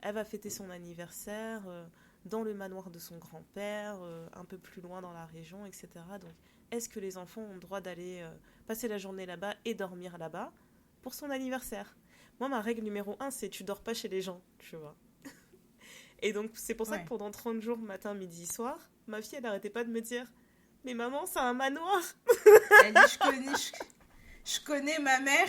elle va fêter son anniversaire dans le manoir de son grand-père, un peu plus loin dans la région, etc. Donc, est-ce que les enfants ont le droit d'aller passer la journée là-bas et dormir là-bas pour son anniversaire ? Moi, ma règle numéro 1, c'est tu dors pas chez les gens, tu vois. Et donc, c'est pour ça que pendant 30 jours, matin, midi, soir, ma fille, elle n'arrêtait pas de me dire « Mais maman, c'est un manoir !» Elle dit je connais ma mère.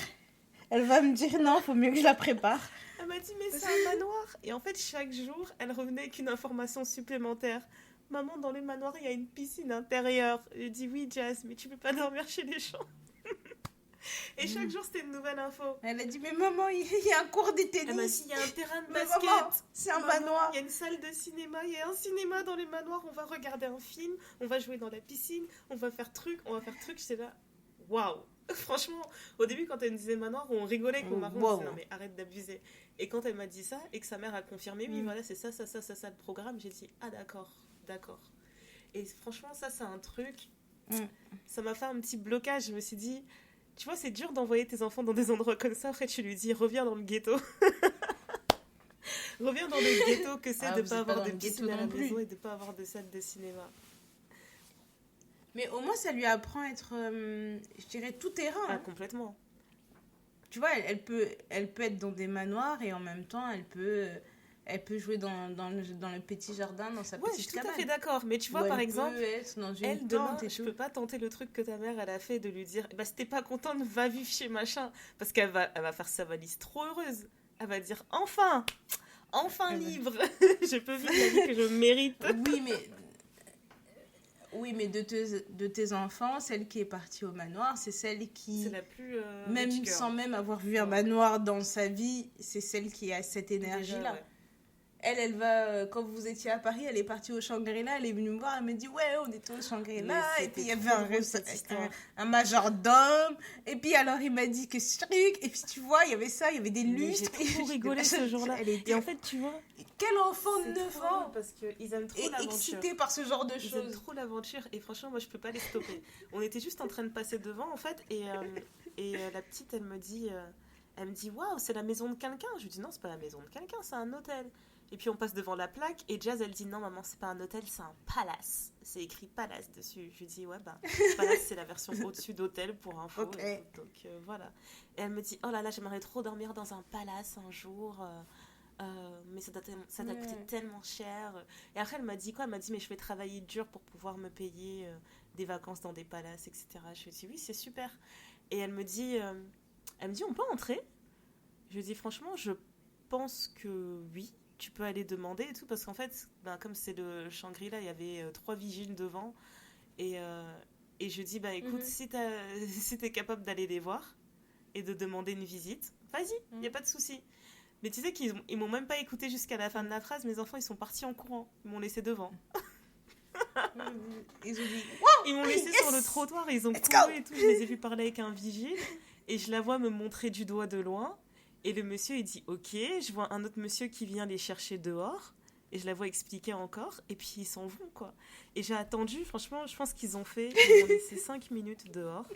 Elle va me dire non, faut mieux que je la prépare. Elle m'a dit, mais c'est un manoir. Et en fait, chaque jour, elle revenait avec une information supplémentaire. Maman, dans le manoir, il y a une piscine intérieure. Je dis, oui, Jazz, mais tu peux pas dormir chez les gens. Et chaque jour, c'était une nouvelle info. Elle a dit, mais maman, il y a un cours de tennis. Elle m'a dit, il y a un terrain de basket. Maman, c'est un manoir. Il y a une salle de cinéma. Il y a un cinéma dans le manoir. On va regarder un film. On va jouer dans la piscine. On va faire truc. J'étais là, waouh. Franchement, au début, quand elle me disait manoir, on rigolait qu'on marron. On disait, non, mais arrête d'abuser. Et quand elle m'a dit ça, et que sa mère a confirmé, oui, voilà, c'est ça, le programme, j'ai dit, ah, d'accord. Et franchement, ça, c'est un truc, ça m'a fait un petit blocage. Je me suis dit, tu vois, c'est dur d'envoyer tes enfants dans des endroits comme ça. Après, tu lui dis, reviens dans le ghetto. Reviens dans le ghetto, que c'est de ne pas avoir de piscine à la maison et de ne pas avoir de salle de cinéma. Mais au moins, ça lui apprend à être, je dirais, tout terrain. Ah, complètement. Tu vois, elle peut être dans des manoirs et en même temps, elle peut jouer dans le petit jardin, dans sa petite cabane. Ouais, je suis tout à fait d'accord. Mais tu vois, par exemple, elle, demain, je peux pas tenter le truc que ta mère, elle a fait, de lui dire, bah, si t'es pas contente, va vivre chez machin. Parce qu'elle va faire sa valise trop heureuse. Elle va dire, enfin libre. Je peux vivre la vie que je mérite. Oui, mais de tes enfants, celle qui est partie au manoir, c'est celle qui... C'est la plus... même sans même avoir vu un manoir dans sa vie, c'est celle qui a cette énergie-là. Déjà, ouais. Elle va... Quand vous étiez à Paris, elle est partie au Shangri-La, elle est venue me voir, elle me dit, ouais, on était au Shangri-La, et puis il y avait un majordome, et puis alors il m'a dit que ce truc, et puis tu vois, il y avait ça, il y avait des lustres. J'ai trop rigolé ce jour-là. Et en fait, tu vois... Quel enfant de 9 ans parce qu'ils aiment trop l'aventure. Excité par ce genre de choses. Ils aiment trop l'aventure, et franchement, moi, je peux pas les stopper. On était juste en train de passer devant, en fait, et la petite, elle me dit, waouh, c'est la maison de quelqu'un. Je lui dis, non, c'est pas la maison de quelqu'un, c'est un hôtel. Et puis on passe devant la plaque et Jazz, elle dit, non maman, c'est pas un hôtel, c'est un palace. C'est écrit palace dessus. Je lui dis, ouais, bah, palace, c'est la version au-dessus d'hôtel pour info. Okay. Donc voilà. Et elle me dit, oh là là, j'aimerais trop dormir dans un palace un jour. Mais ça doit coûter tellement cher. Et après, elle m'a dit quoi ? Elle m'a dit, mais je vais travailler dur pour pouvoir me payer des vacances dans des palaces, etc. Je lui ai dit, oui, c'est super. Et elle me dit, on peut entrer ? Je lui ai dit, franchement, je pense que oui. Tu peux aller demander et tout, parce qu'en fait, comme c'est le Shangri-La, il y avait 3 vigiles devant. Et je dis, écoute, si t'es capable d'aller les voir et de demander une visite, vas-y, il n'y a pas de souci. Mais tu sais qu'ils m'ont même pas écouté jusqu'à la fin de la phrase. Mes enfants, ils sont partis en courant. Ils m'ont laissé devant. Ils m'ont laissé sur le trottoir. Ils ont couru et tout. Je les ai vus parler avec un vigile. Et je la vois me montrer du doigt de loin. Et le monsieur, il dit, ok. Je vois un autre monsieur qui vient les chercher dehors. Et je la vois expliquer encore. Et puis, ils s'en vont, quoi. Et j'ai attendu. Franchement, je pense qu'ils ils m'ont laissé 5 minutes dehors.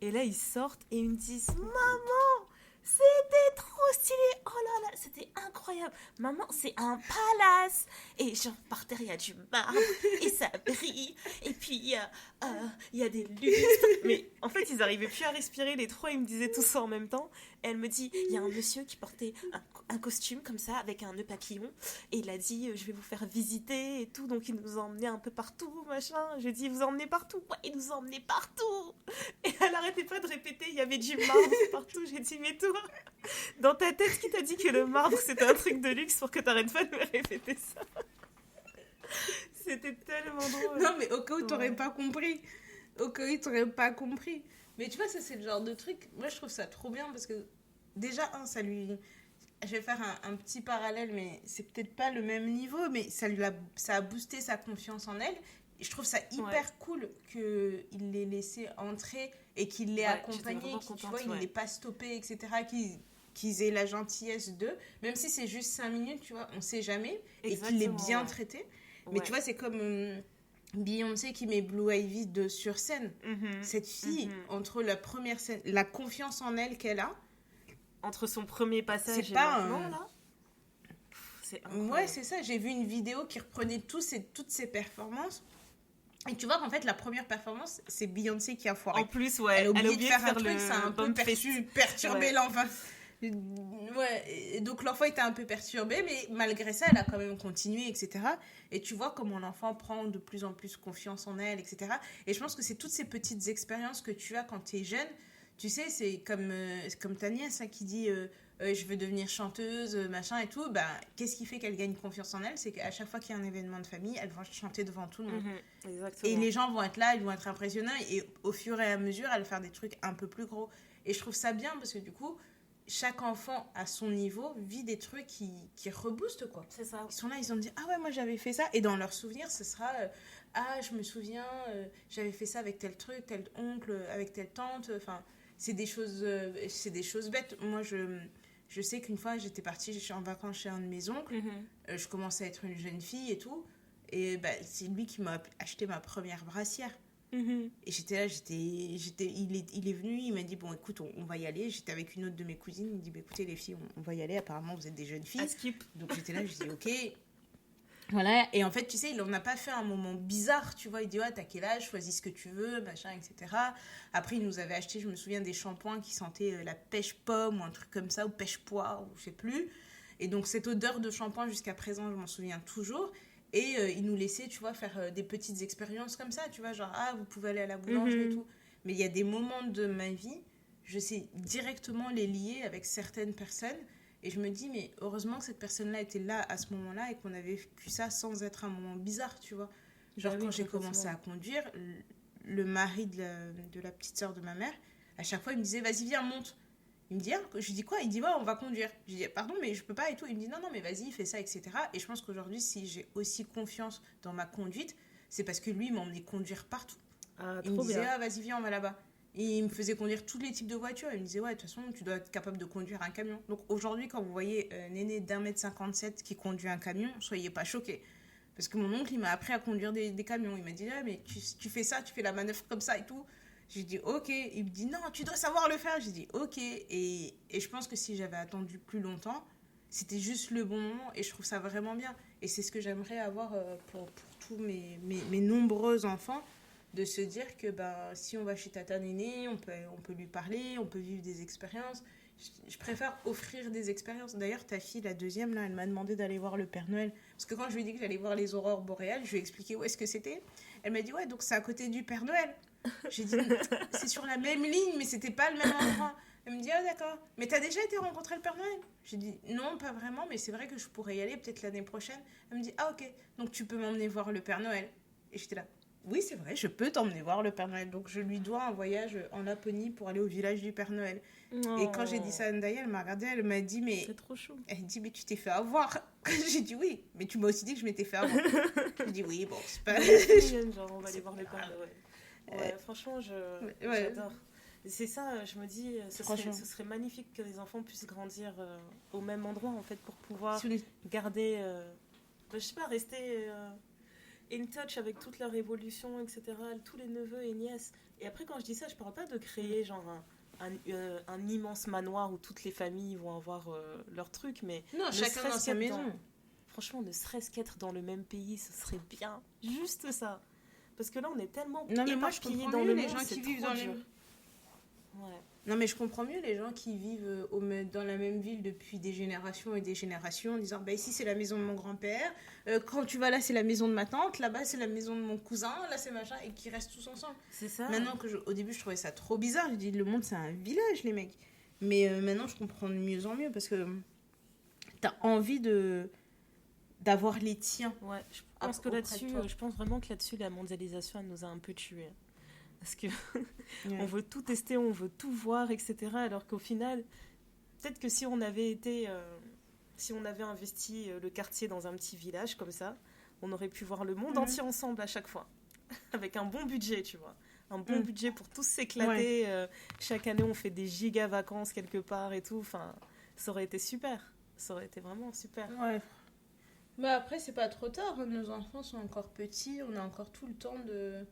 Et là, ils sortent et ils me disent, maman, c'était trop stylé, oh là là, c'était incroyable, maman, c'est un palace, et genre par terre il y a du marbre et ça brille, et puis il y a des lustres, mais en fait ils n'arrivaient plus à respirer les trois, ils me disaient tout ça en même temps. Et elle me dit, il y a un monsieur qui portait un costume comme ça avec un nœud papillon, et il a dit, je vais vous faire visiter et tout, donc il nous a emmenés un peu partout, machin. Je lui ai dit, vous emmenez partout? Ouais, il nous a emmenés partout. Et elle arrêtait pas de répéter, il y avait du marbre partout. J'ai dit, mais toi, dans ta tête, qui t'a dit que le marbre c'était un truc de luxe pour que t'arrêtes pas de me répéter ça? C'était tellement drôle. Non, mais au cas où t'aurais pas compris. Au cas où t'aurais pas compris. Mais tu vois, ça, c'est le genre de truc. Moi, je trouve ça trop bien parce que, déjà, ça lui. Je vais faire un petit parallèle, mais c'est peut-être pas le même niveau, mais ça a boosté sa confiance en elle. Et je trouve ça hyper cool qu'il l'ait laissé entrer et qu'il l'ait accompagné, tu vois, il l'ait pas stoppé, etc. Qu'ils aient la gentillesse d'eux, même si c'est juste 5 minutes, tu vois, on sait jamais, et qu'il l'ait bien traité. Mais tu vois, c'est comme Beyoncé qui met Blue Ivy sur scène. Cette fille, entre la première scène, la confiance en elle qu'elle a, entre son premier passage et maintenant, là, c'est incroyable. Ouais, c'est ça. J'ai vu une vidéo qui reprenait toutes ses performances. Et tu vois qu'en fait, la première performance, c'est Beyoncé qui a foiré. En plus, elle a oublié de faire un truc, ça a un peu perturbé l'enfant. Ouais, et donc l'enfant était un peu perturbé, mais malgré ça, elle a quand même continué, etc. Et tu vois comment l'enfant prend de plus en plus confiance en elle, etc. Et je pense que c'est toutes ces petites expériences que tu as quand tu es jeune. Tu sais, c'est comme ta nièce hein, qui dit je veux devenir chanteuse, machin et tout. Bah, qu'est-ce qui fait qu'elle gagne confiance en elle? C'est qu'à chaque fois qu'il y a un événement de famille, elle va chanter devant tout le monde. Exactement. Et les gens vont être là, ils vont être impressionnants. Et au fur et à mesure, elle va faire des trucs un peu plus gros. Et je trouve ça bien parce que du coup, chaque enfant à son niveau vit des trucs qui reboostent, quoi. C'est ça. Ils sont là, ils ont dit ah ouais, moi j'avais fait ça. Et dans leurs souvenirs, ce sera ah, je me souviens, j'avais fait ça avec tel truc, tel oncle, avec telle tante. Enfin, c'est des choses bêtes. Moi, je sais qu'une fois, j'étais partie en vacances chez un de mes oncles. Je commençais à être une jeune fille et tout. Et bah, c'est lui qui m'a acheté ma première brassière. Et j'étais là, il est venu, il m'a dit, bon, écoute, on va y aller. J'étais avec une autre de mes cousines. Il me dit, bah, écoutez, les filles, on va y aller. Apparemment, vous êtes des jeunes filles. À skip. Donc j'étais là, je dis, ok. Voilà, et en fait, tu sais, il n'en a pas fait un moment bizarre, tu vois. Il dit, ouais, t'as quel âge, choisis ce que tu veux, machin, etc. Après, il nous avait acheté, je me souviens, des shampoings qui sentaient la pêche pomme ou un truc comme ça, ou pêche poire, ou je sais plus. Et donc, cette odeur de shampoing, jusqu'à présent, je m'en souviens toujours. Et il nous laissait, tu vois, faire des petites expériences comme ça, tu vois, genre, ah, vous pouvez aller à la boulangerie et tout. Mais il y a des moments de ma vie, je sais directement les lier avec certaines personnes. Et je me dis, mais heureusement que cette personne-là était là à ce moment-là et qu'on avait vécu ça sans être un moment bizarre, tu vois. Genre, quand j'ai commencé à conduire, le mari de la petite sœur de ma mère, à chaque fois, il me disait, vas-y, viens, monte. Il me dit, ah, je dis quoi? Il dit, ouais, on va conduire. Je dis, pardon, mais je peux pas et tout. Il me dit, non, mais vas-y, fais ça, etc. Et je pense qu'aujourd'hui, si j'ai aussi confiance dans ma conduite, c'est parce que lui, il m'emmenait conduire partout. Il me disait, ah, vas-y, viens, on va là-bas. Et il me faisait conduire tous les types de voitures. Il me disait, ouais, de toute façon, tu dois être capable de conduire un camion. Donc aujourd'hui, quand vous voyez un aîné d'1m57 qui conduit un camion, soyez pas choqués. Parce que mon oncle, il m'a appris à conduire des camions. Il m'a dit, ah, mais tu fais ça, tu fais la manœuvre comme ça et tout. J'ai dit, ok. Il me dit, non, tu dois savoir le faire. J'ai dit, ok. Et je pense que si j'avais attendu plus longtemps, c'était juste le bon moment. Et je trouve ça vraiment bien. Et c'est ce que j'aimerais avoir pour tous mes nombreux enfants. De se dire que si on va chez Tata Néné, on peut lui parler, on peut vivre des expériences. Je préfère offrir des expériences. D'ailleurs, ta fille, la deuxième, là, elle m'a demandé d'aller voir le Père Noël. Parce que quand je lui ai dit que j'allais voir les aurores boréales, je lui ai expliqué où est-ce que c'était. Elle m'a dit, ouais, donc c'est à côté du Père Noël. J'ai dit, c'est sur la même ligne, mais c'était pas le même endroit. Elle me dit, ah d'accord. Mais t'as déjà été rencontrer le Père Noël? J'ai dit, non, pas vraiment, mais c'est vrai que je pourrais y aller peut-être l'année prochaine. Elle me dit, ah ok, donc tu peux m'emmener voir le Père Noël. Et j'étais là. Oui, c'est vrai, je peux t'emmener voir le Père Noël. Donc, je lui dois un voyage en Laponie pour aller au village du Père Noël. Oh. Et quand j'ai dit ça à Ndaya, elle m'a regardée, elle m'a dit, mais... C'est trop chaud. Elle dit, mais tu t'es fait avoir. J'ai dit, oui, mais tu m'as aussi dit que je m'étais fait avoir. J'ai dit, oui, bon, c'est pas... Genre, on va aller voir le Père Noël. Ouais, franchement, j'adore. C'est ça, je me dis, ce serait magnifique que les enfants puissent grandir au même endroit, en fait, pour pouvoir garder... je sais pas, rester... in touch avec toute leur évolution, etc., tous les neveux et nièces. Et après, quand je dis ça, je parle pas de créer genre un immense manoir où toutes les familles vont avoir leur truc, mais non, chacun dans sa maison. Franchement, ne serait-ce qu'être dans le même pays, ce serait bien. Juste ça. Parce que là, on est tellement éparpillés dans le monde, gens qui vivent dans les... Ouais. Non, mais je comprends mieux les gens qui vivent dans la même ville depuis des générations et des générations en disant, bah, ici, c'est la maison de mon grand-père, quand tu vas là, c'est la maison de ma tante, là-bas, c'est la maison de mon cousin, là, c'est machin, et qui restent tous ensemble. C'est ça. Maintenant, au début, je trouvais ça trop bizarre. Je dis, le monde, c'est un village, les mecs. Mais maintenant, je comprends de mieux en mieux parce que t'as envie d'avoir les tiens. Ouais, je pense vraiment que là-dessus, la mondialisation, elle nous a un peu tués. Parce que on veut tout tester, on veut tout voir, etc. Alors qu'au final, peut-être que si on avait investi le quartier dans un petit village comme ça, on aurait pu voir le monde entier ensemble à chaque fois. Avec un bon budget, tu vois. Un bon budget pour tous s'éclater. Chaque année, on fait des giga vacances quelque part et tout. Enfin, ça aurait été super. Ça aurait été vraiment super. Ouais. Mais après, c'est pas trop tard. Nos enfants sont encore petits. On a encore tout le temps de...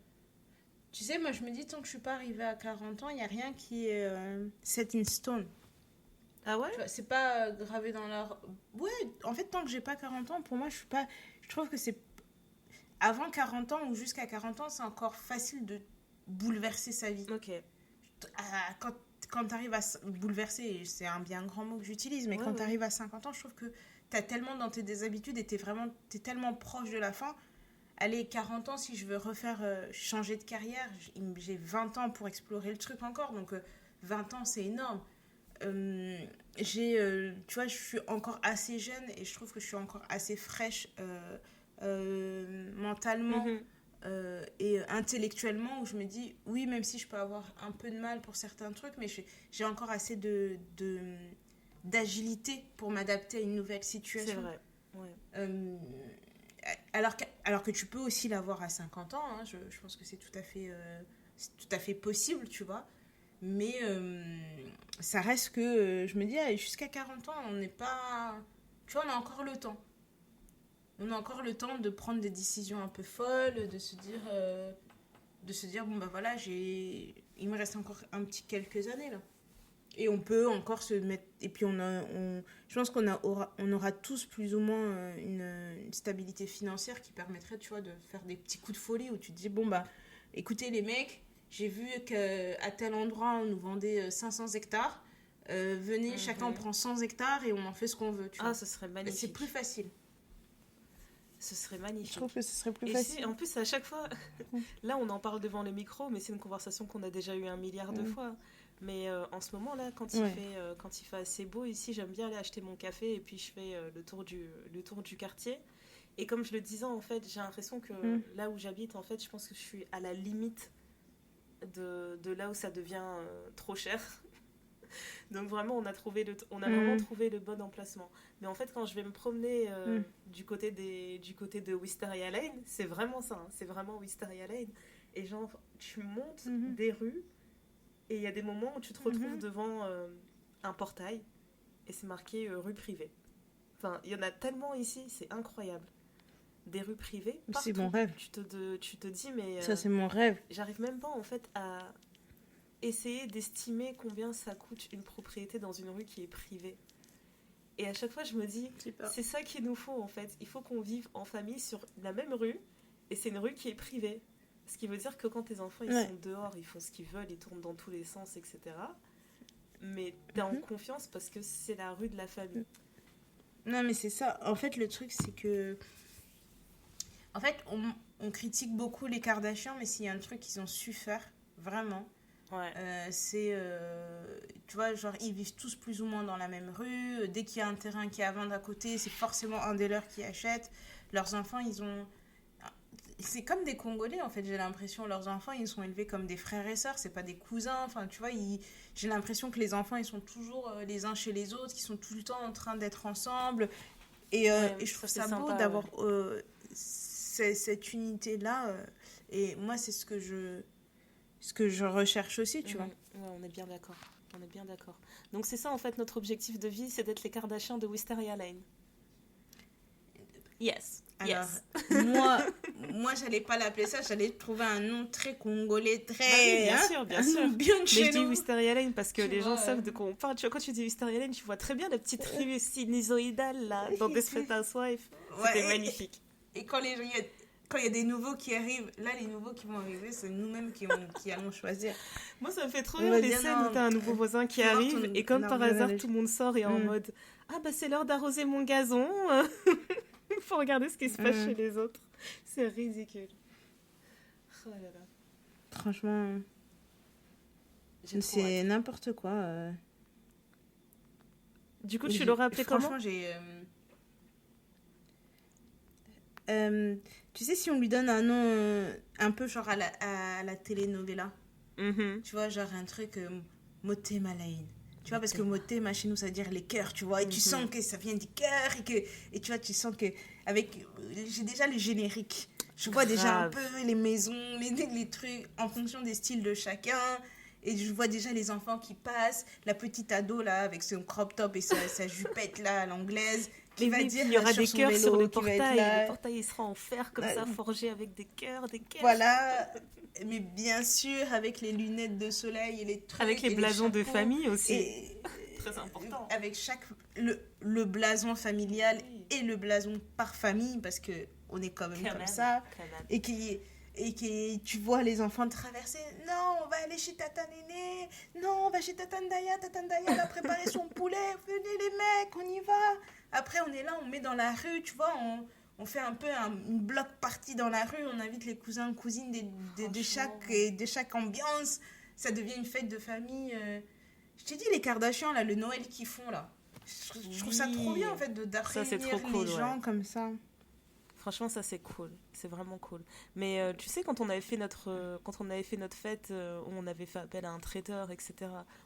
Tu sais, moi, je me dis, tant que je suis pas arrivée à 40 ans, il n'y a rien qui est set in stone. Ah ouais? C'est pas gravé dans leur... Ouais, en fait, tant que j'ai pas 40 ans, pour moi, je trouve que c'est... Avant 40 ans ou jusqu'à 40 ans, c'est encore facile de bouleverser sa vie. Ok. Quand tu arrives à bouleverser, c'est un bien grand mot que j'utilise, mais quand tu arrives à 50 ans, je trouve que tu as tellement dans tes déshabitudes et t'es tellement proche de la fin. Allez, 40 ans, si je veux changer de carrière, j'ai 20 ans pour explorer le truc encore, donc 20 ans, c'est énorme. Tu vois, je suis encore assez jeune et je trouve que je suis encore assez fraîche mentalement et intellectuellement, où je me dis, oui, même si je peux avoir un peu de mal pour certains trucs, mais j'ai encore assez d'agilité pour m'adapter à une nouvelle situation. C'est vrai, ouais. Alors que tu peux aussi l'avoir à 50 ans, hein, je pense que c'est tout à fait possible, tu vois. Mais ça reste que, je me dis, allez, jusqu'à 40 ans, on n'est pas... Tu vois, on a encore le temps. On a encore le temps de prendre des décisions un peu folles, de se dire bon, bah voilà, il me reste encore un petit quelques années, là. Et on peut encore se mettre... Et puis, je pense qu'on aura tous plus ou moins une stabilité financière qui permettrait, tu vois, de faire des petits coups de folie où tu te dis, bon, bah, écoutez, les mecs, j'ai vu qu'à tel endroit, on nous vendait 500 hectares. Venez, chacun on prend 100 hectares et on en fait ce qu'on veut, tu vois. Ce serait magnifique. C'est plus facile. Ce serait magnifique. Je trouve que ce serait plus facile. En plus, à chaque fois, là, on en parle devant le micro, mais c'est une conversation qu'on a déjà eu 1 milliard de fois. Mais en ce moment-là, quand il fait assez beau ici, j'aime bien aller acheter mon café et puis je fais le tour du quartier. Et comme je le disais, en fait, j'ai l'impression que là où j'habite, en fait, je pense que je suis à la limite de là où ça devient trop cher. Donc vraiment, on a vraiment trouvé le bon emplacement. Mais en fait, quand je vais me promener du côté de Wisteria Lane, c'est vraiment ça. Hein, c'est vraiment Wisteria Lane. Et genre, tu montes des rues et il y a des moments où tu te retrouves devant un portail et c'est marqué rue privée. Enfin, il y en a tellement ici, c'est incroyable. Des rues privées, partout. C'est mon rêve. Tu te dis, mais... ça, c'est mon rêve. J'arrive même pas, en fait, à essayer d'estimer combien ça coûte une propriété dans une rue qui est privée. Et à chaque fois, je me dis, c'est ça qu'il nous faut, en fait. Il faut qu'on vive en famille sur la même rue, et c'est une rue qui est privée. Ce qui veut dire que quand tes enfants ils sont dehors, ils font ce qu'ils veulent, ils tournent dans tous les sens, etc. Mais t'es en confiance parce que c'est la rue de la famille. Non, mais c'est ça. En fait, le truc, c'est que... En fait, on critique beaucoup les Kardashians, mais s'il y a un truc qu'ils ont su faire, vraiment... c'est tu vois, genre ils vivent tous plus ou moins dans la même rue, dès qu'il y a un terrain qui est à vendre à côté, c'est forcément un des leurs qui achète. Leurs enfants, c'est comme des Congolais, en fait, j'ai l'impression. Leurs enfants, ils sont élevés comme des frères et sœurs, c'est pas des cousins. Enfin, tu vois, j'ai l'impression que les enfants, ils sont toujours les uns chez les autres, qu'ils sont tout le temps en train d'être ensemble. Et je trouve ça beau d'avoir cette unité-là. Et moi, c'est ce que je recherche aussi, tu vois. Ouais, on est bien d'accord. Donc c'est ça, en fait, notre objectif de vie, c'est d'être les Kardashians de Wisteria Lane. Yes. Alors, moi, j'allais pas l'appeler ça, j'allais trouver un nom très congolais, très... oui, bien sûr. Bien mais je dis Wisteria Lane parce que les gens savent de quoi on parle. Tu vois, quand tu dis Wisteria Lane, tu vois très bien la petite rue sinusoïdale, là, dans Desperate Housewives. C'était magnifique. Et quand il y a des nouveaux qui arrivent, là, les nouveaux qui vont arriver, c'est nous-mêmes qui allons choisir. Moi, ça me fait trop rire les scènes où t'as un nouveau voisin qui arrive et comme par hasard, tout le monde sort et est en mode « Ah, bah, c'est l'heure d'arroser mon gazon !» Il faut regarder ce qui se passe chez les autres. C'est ridicule. Oh là là. Franchement, c'est n'importe quoi. Du coup, tu l'aurais appelé comment ? Franchement, Tu sais, si on lui donne un nom un peu genre à la telenovela, tu vois, genre un truc Moté Malaine. Tu vois, parce que Moté, chez nous, ça veut dire les cœurs, tu vois, et tu sens que ça vient du cœur, et tu vois, tu sens que j'ai déjà le générique. Je vois déjà un peu les maisons, les trucs, en fonction des styles de chacun. Et je vois déjà les enfants qui passent, la petite ado là, avec son crop top et sa jupette là, à l'anglaise, qui va dire il y aura des cœurs sur le portail. Le portail, il sera en fer comme ça, forgé avec des cœurs, des cœurs. Voilà, mais bien sûr, avec les lunettes de soleil et les trucs. Avec les blasons les de famille aussi. Et très important. Avec le blason familial et le blason par famille, parce qu'on est quand même comme ça. Et tu vois les enfants traverser. Non, on va aller chez Tata Néné. Non, on va chez Tata Ndaya. Tata Ndaya va préparer son poulet. Venez les mecs, on y va. Après, on est là, on met dans la rue, tu vois, on fait un peu une bloc party dans la rue. On invite les cousins, cousines de chaque ambiance. Ça devient une fête de famille. Je t'ai dit, les Kardashians, là, le Noël qu'ils font, là. Je trouve ça trop bien, en fait, d'apprendre les gens comme ça. Franchement, ça, c'est cool. C'est vraiment cool. Mais tu sais, quand on avait fait notre fête, où on avait fait appel à un traiteur, etc.,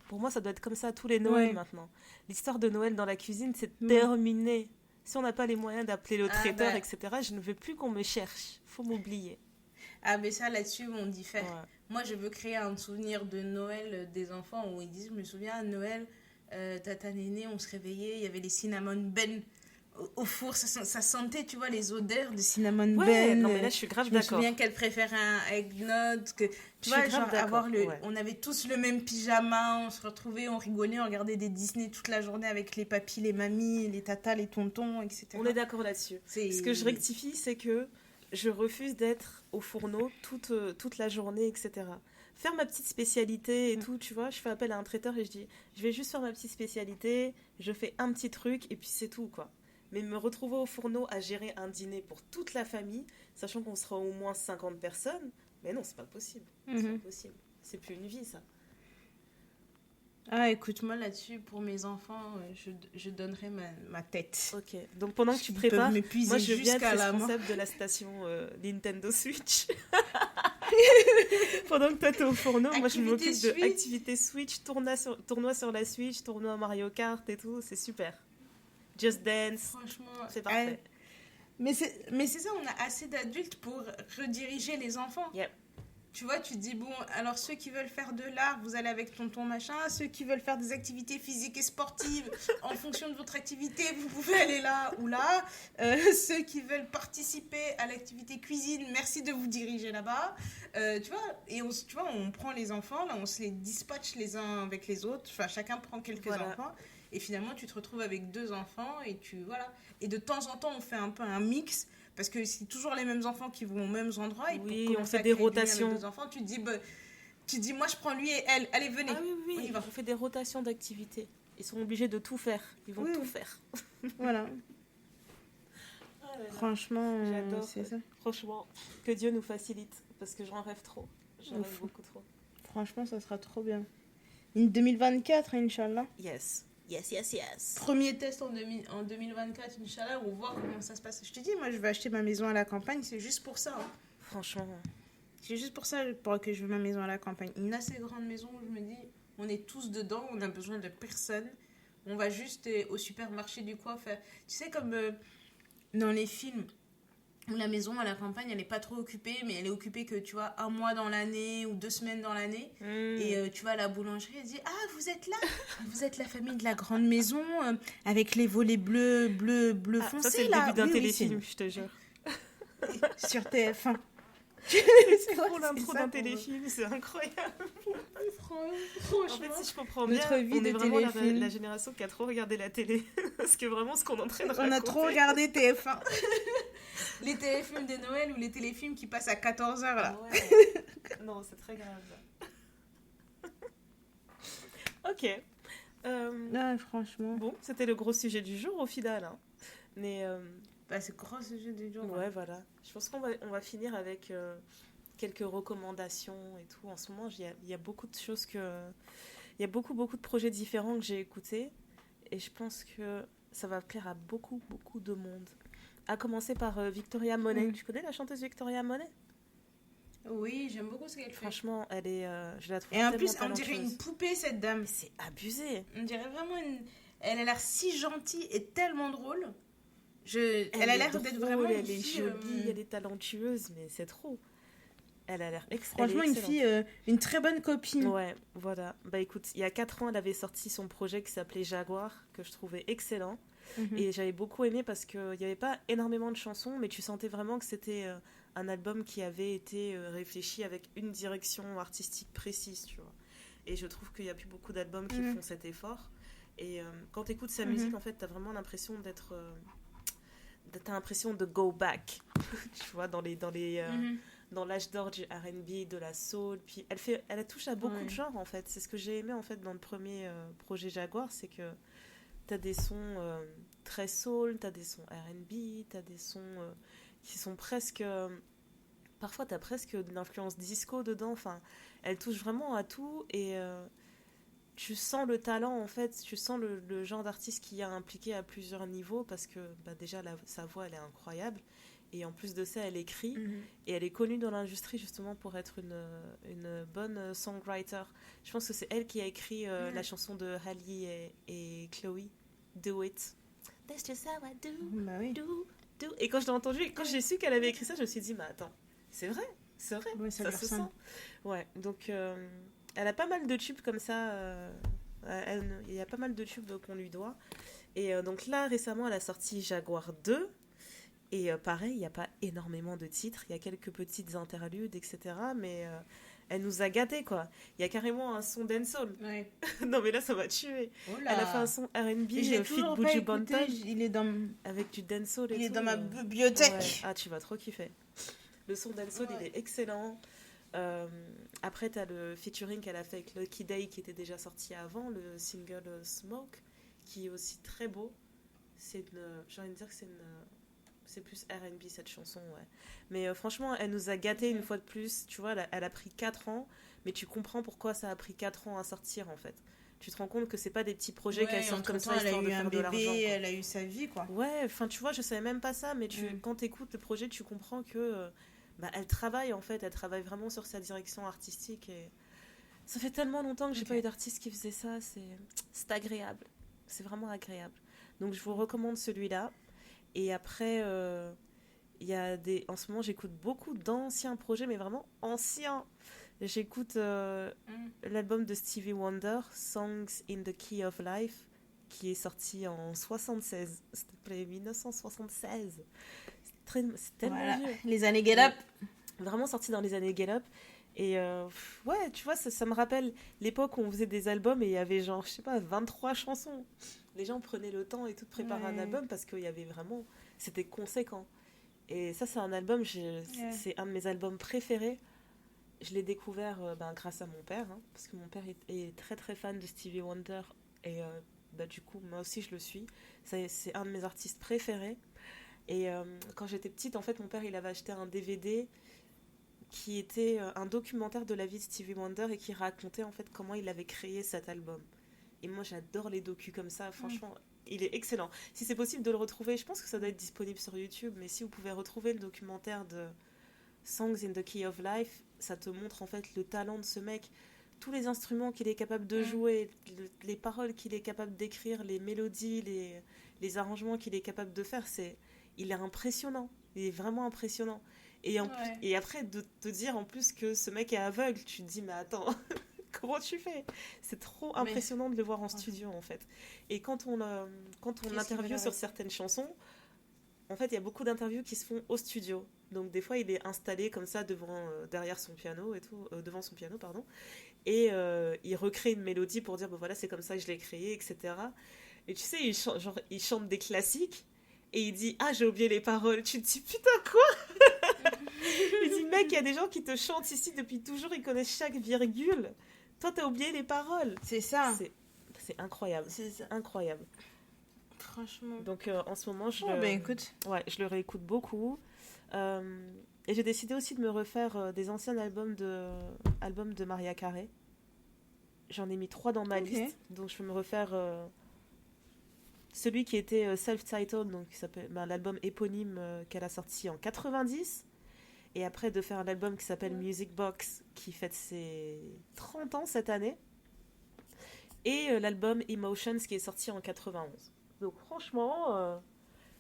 pour moi, ça doit être comme ça tous les Noëls maintenant. L'histoire de Noël dans la cuisine, c'est terminé. Si on n'a pas les moyens d'appeler le traiteur, etc., je ne veux plus qu'on me cherche. Faut m'oublier. Ah, mais ça, là-dessus, on diffère. Ouais. Moi, je veux créer un souvenir de Noël des enfants où ils disent, je me souviens, à Noël, Tata Néné, on se réveillait, il y avait les cinnamon ben au four, ça sentait, tu vois, les odeurs de cinnamon ben. Non, mais là, je suis grave d'accord. Je me souviens qu'elle préférait un eggnog, que tu vois, genre on avait tous le même pyjama, on se retrouvait, on rigolait, on regardait des Disney toute la journée avec les papis, les mamies, les tatas, les tontons, etc. On est d'accord là-dessus. Ce que je rectifie, c'est que je refuse d'être au fourneau toute la journée, etc. Faire ma petite spécialité et tout, tu vois, je fais appel à un traiteur et je dis, je vais juste faire ma petite spécialité, je fais un petit truc et puis c'est tout, quoi. Mais me retrouver au fourneau à gérer un dîner pour toute la famille, sachant qu'on sera au moins 50 personnes, mais non, c'est pas possible. C'est pas possible. C'est plus une vie, ça. Ah, écoute, moi là-dessus, pour mes enfants, je donnerai ma tête. Ok, donc pendant que tu prépares, moi je viens être responsable de la station Nintendo Switch. Pendant que toi t'es au fourneau, moi je m'occupe de activité Switch, tournoi sur la Switch, tournoi Mario Kart et tout, c'est super. Just Dance, franchement, c'est parfait. Mais c'est ça, on a assez d'adultes pour rediriger les enfants. Yep. Tu vois, tu te dis, bon, alors ceux qui veulent faire de l'art, vous allez avec tonton machin. Ceux qui veulent faire des activités physiques et sportives, en fonction de votre activité, vous pouvez aller là ou là. Ceux qui veulent participer à l'activité cuisine, merci de vous diriger là-bas. Tu vois, et on prend les enfants, là, on se les dispatche les uns avec les autres. Enfin, chacun prend quelques enfants. Et finalement, tu te retrouves avec 2 enfants et voilà. Et de temps en temps, on fait un peu un mix. Parce que c'est toujours les mêmes enfants qui vont aux mêmes endroits. Et oui, on fait des rotations. Avec 2 enfants, tu te dis, moi je prends lui et elle. Allez, venez. Ah oui, on fait des rotations d'activités. Ils sont obligés de tout faire. Ils vont tout faire. Voilà. Franchement, j'adore. C'est ça. Franchement, que Dieu nous facilite. Parce que j'en rêve trop. J'en rêve beaucoup trop. Franchement, ça sera trop bien. 2024, Inch'Allah. Yes. Premier test en 2024, Inch'Allah, on voit comment ça se passe. Je te dis, moi, je vais acheter ma maison à la campagne, c'est juste pour ça. Hein. Franchement. C'est juste pour ça que je veux ma maison à la campagne. Une assez grande maison où je me dis, on est tous dedans, on a besoin de personne. On va juste au supermarché du coin faire... Tu sais, comme dans les films... où la maison à la campagne, elle n'est pas trop occupée, mais elle est occupée que, tu vois, 1 mois dans l'année ou 2 semaines dans l'année. Et tu vas à la boulangerie, elle dit « Ah, vous êtes là? Vous êtes la famille de la grande maison avec les volets bleus foncés, ça, c'est là. » le début d'un téléfilm, je te jure. Sur TF1. C'est trop l'intro d'un téléfilm, c'est incroyable. Franchement, en fait, si je comprends bien, on est vraiment la génération qui a trop regardé la télé. Parce que vraiment, ce qu'on est en train de raconter... On a trop regardé TF1. Les téléfilms de Noël ou les téléfilms qui passent à 14h, là. Ouais. Non, c'est très grave. Ok. Non, franchement. Bon, c'était le gros sujet du jour, au final. Hein. Mais... c'est le gros sujet du jour. Ouais, voilà. Je pense qu'on va finir avec quelques recommandations et tout. En ce moment, il y a beaucoup de choses il y a beaucoup de projets différents que j'ai écoutés. Et je pense que ça va plaire à beaucoup de monde. À commencer par Victoria Monet. Tu connais la chanteuse Victoria Monet? Oui, j'aime beaucoup ce qu'elle fait. Franchement, elle est, je la trouve Et en tellement plus, on dirait une poupée, cette dame. C'est abusé. On dirait vraiment une... Elle a l'air si gentille et tellement drôle. Elle a l'air d'être vraiment elle est jolie, elle est talentueuse, mais c'est trop. Elle a l'air franchement, une fille, une très bonne copine. Ouais, voilà. Bah écoute, il y a 4 ans, elle avait sorti son projet qui s'appelait Jaguar, que je trouvais excellent. Et j'avais beaucoup aimé parce qu'il n'y avait pas énormément de chansons, mais tu sentais vraiment que c'était un album qui avait été réfléchi avec une direction artistique précise, tu vois. Et je trouve qu'il n'y a plus beaucoup d'albums qui font cet effort. Et quand tu écoutes sa musique, en fait, tu as vraiment l'impression d'être... t'as l'impression de go back, tu vois, dans l'âge d'or du R&B, de la soul. Puis elle touche à beaucoup de genres, en fait. C'est ce que j'ai aimé, en fait, dans le premier projet Jaguar, c'est que t'as des sons très soul, t'as des sons R&B, t'as des sons qui sont presque... parfois, t'as presque de l'influence disco dedans. Enfin, elle touche vraiment à tout et tu sens le talent, en fait. Tu sens le genre d'artiste qui a impliqué à plusieurs niveaux parce que déjà, sa voix, elle est incroyable. Et en plus de ça, elle écrit. Et elle est connue dans l'industrie justement pour être une bonne songwriter. Je pense que c'est elle qui a écrit la chanson de Halle et Chloé, Do It. That's just how I do. Et quand je l'ai entendu, quand j'ai su qu'elle avait écrit ça, je me suis dit, mais attends, c'est vrai, ouais, ça se sent. Ouais, donc elle a pas mal de tubes comme ça. Il y a pas mal de tubes qu'on lui doit. Et donc là, récemment, elle a sorti Jaguar 2. Et pareil, il n'y a pas énormément de titres, il y a quelques petites interludes, etc. Mais elle nous a gâtés, quoi. Il y a carrément un son dancehall. Ouais. Non, mais là, ça m'a tué. Elle a fait un son R&B, Fit Buju Banton. Il est dans... Avec du dancehall et tout. Il est dans ma bibliothèque. Ouais. Ah, tu vas trop kiffer. Le son dancehall, il est excellent. Après, tu as le featuring qu'elle a fait avec Lucky Day, qui était déjà sorti avant, le single Smoke, qui est aussi très beau. J'ai envie de dire que c'est plus R&B cette chanson, ouais. Mais franchement, elle nous a gâtés une fois de plus. Tu vois, elle a pris 4 ans, mais tu comprends pourquoi ça a pris 4 ans à sortir, en fait. Tu te rends compte que c'est pas des petits projets qu'elle sort comme ça, histoire de faire de l'argent. Elle a eu sa vie, quoi. Ouais, enfin, tu vois, je savais même pas ça, mais quand t'écoutes le projet, tu comprends que elle travaille, en fait. Elle travaille vraiment sur sa direction artistique. Et ça fait tellement longtemps que j'ai pas eu d'artiste qui faisait ça. C'est agréable. C'est vraiment agréable. Donc, je vous recommande celui-là. Et après, en ce moment, j'écoute beaucoup d'anciens projets, mais vraiment anciens. J'écoute l'album de Stevie Wonder, Songs in the Key of Life, qui est sorti en 76. S'il te plaît, 1976. C'est tellement vieux. Les années Get Up. Vraiment sorti dans les années Get Up. Et ouais, tu vois, ça me rappelle l'époque où on faisait des albums et il y avait genre, je sais pas, 23 chansons. Les gens prenaient le temps et tout de préparer un album parce qu'il y avait vraiment... C'était conséquent. Et ça, c'est un album, c'est un de mes albums préférés. Je l'ai découvert grâce à mon père, hein, parce que mon père est très très fan de Stevie Wonder. Et du coup, moi aussi, je le suis. C'est un de mes artistes préférés. Et quand j'étais petite, en fait, mon père, il avait acheté un DVD qui était un documentaire de la vie de Stevie Wonder et qui racontait en fait comment il avait créé cet album. Et moi, j'adore les docus comme ça. Franchement, il est excellent. Si c'est possible de le retrouver, je pense que ça doit être disponible sur YouTube, mais si vous pouvez retrouver le documentaire de Songs in the Key of Life, ça te montre en fait le talent de ce mec. Tous les instruments qu'il est capable de jouer, les paroles qu'il est capable d'écrire, les mélodies, les arrangements qu'il est capable de faire, il est impressionnant. Il est vraiment impressionnant. Et après, de te dire en plus que ce mec est aveugle, tu te dis, mais attends, comment tu fais? C'est trop impressionnant de le voir en studio, en fait. Et quand on l'interviewe sur certaines chansons, en fait, il y a beaucoup d'interviews qui se font au studio. Donc, des fois, il est installé comme ça derrière son piano et tout, devant son piano, pardon. Et il recrée une mélodie pour dire, voilà, c'est comme ça que je l'ai créée, etc. Et tu sais, il chante des classiques. Et il dit, ah, j'ai oublié les paroles. Tu te dis, putain, quoi? Il dit, mec, il y a des gens qui te chantent ici depuis toujours, ils connaissent chaque virgule. Toi, t'as oublié les paroles. C'est ça. C'est incroyable. C'est ça. Incroyable. Franchement. Donc, en ce moment, je le réécoute beaucoup. Et j'ai décidé aussi de me refaire des anciens albums de Maria Carey. J'en ai mis 3 dans ma liste. Donc, je vais me refaire... celui qui était self-titled, donc qui s'appelle l'album éponyme qu'elle a sorti en 90. Et après de faire un album qui s'appelle Music Box, qui fête ses 30 ans cette année. Et l'album Emotions qui est sorti en 91. Donc franchement,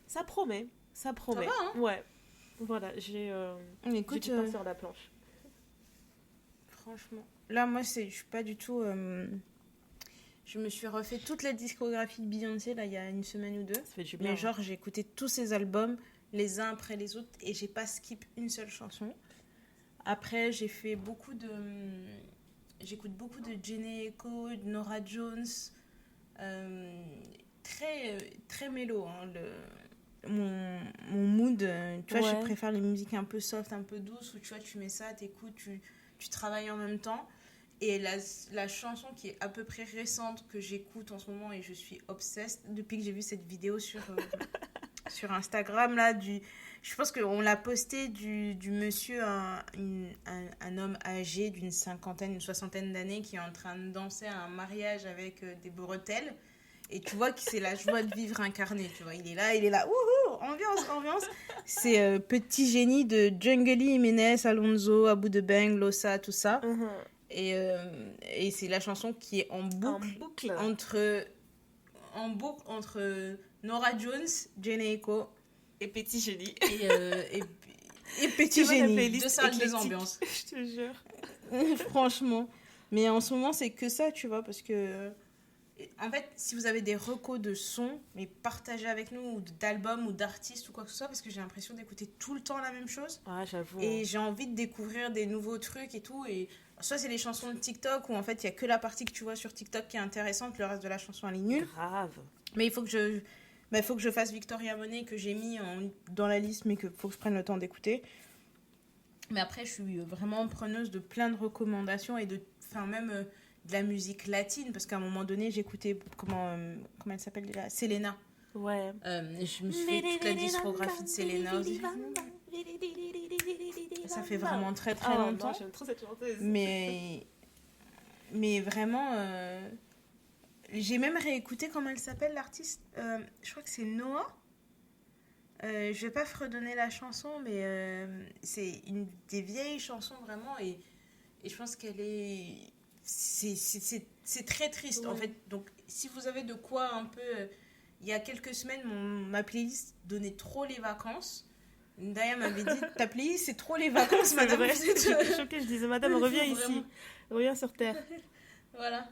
ça promet. Ça promet. Ça va, hein? Ouais. Voilà, j'ai dû pas sur la planche. Franchement. Là, moi, je suis pas du tout... Je me suis refait toute la discographie de Beyoncé, là, il y a une semaine ou deux. Ça fait du bien. Mais genre, j'ai écouté tous ses albums, les uns après les autres, et j'ai pas skip une seule chanson. Après, j'écoute beaucoup de Jhené Aiko, de Norah Jones, très, très mélo, hein, mon mood, tu vois, je préfère les musiques un peu soft, un peu douces, où tu vois, tu mets ça, t'écoutes, tu travailles en même temps. Et la chanson qui est à peu près récente que j'écoute en ce moment, et je suis obsesse depuis que j'ai vu cette vidéo sur Instagram, là, je pense qu'on l'a posté du monsieur, un homme âgé d'une cinquantaine, une soixantaine d'années qui est en train de danser à un mariage avec des bretelles. Et tu vois que c'est la joie de vivre incarnée, tu vois. Il est là, wouhou, ambiance. C'est Petit Génie de Jungly, Jiménez, Alonso, Abou de Beng, Losa, tout ça. Et c'est la chanson qui est en boucle. entre Norah Jones, Jhené Aiko et Petit Génie. Et Petit Génie. Deux ambiances. Je te jure. Franchement. Mais en ce moment, c'est que ça, tu vois, parce que... En fait, si vous avez des recos de sons, mais partagez avec nous, ou d'albums, ou d'artistes, ou quoi que ce soit, parce que j'ai l'impression d'écouter tout le temps la même chose. Ah, j'avoue. Et j'ai envie de découvrir des nouveaux trucs et tout. Et soit c'est les chansons de TikTok, où en fait, il n'y a que la partie que tu vois sur TikTok qui est intéressante, le reste de la chanson, elle est nulle. Grave. Mais il faut que je fasse Victoria Monet, que j'ai mis dans la liste, mais qu'il faut que je prenne le temps d'écouter. Mais après, je suis vraiment preneuse de plein de recommandations et même... de la musique latine, parce qu'à un moment donné, j'écoutais, comment elle s'appelle déjà, Selena. Ouais. Je me suis fait toute la discographie de Selena aussi. Ça fait vraiment très très longtemps. Non, j'aime trop cette chanteuse. Mais vraiment, j'ai même réécouté, comment elle s'appelle, l'artiste. Je crois que c'est Noah. Je vais pas fredonner la chanson, mais c'est une des vieilles chansons vraiment, et je pense qu'elle est... C'est très triste, en fait. Donc, si vous avez de quoi un peu... il y a quelques semaines, ma playlist donnait trop les vacances. Daya m'avait dit, ta playlist, c'est trop les vacances, madame. Vrai. J'étais choquée, je disais, madame, reviens ici. Reviens sur Terre. Voilà.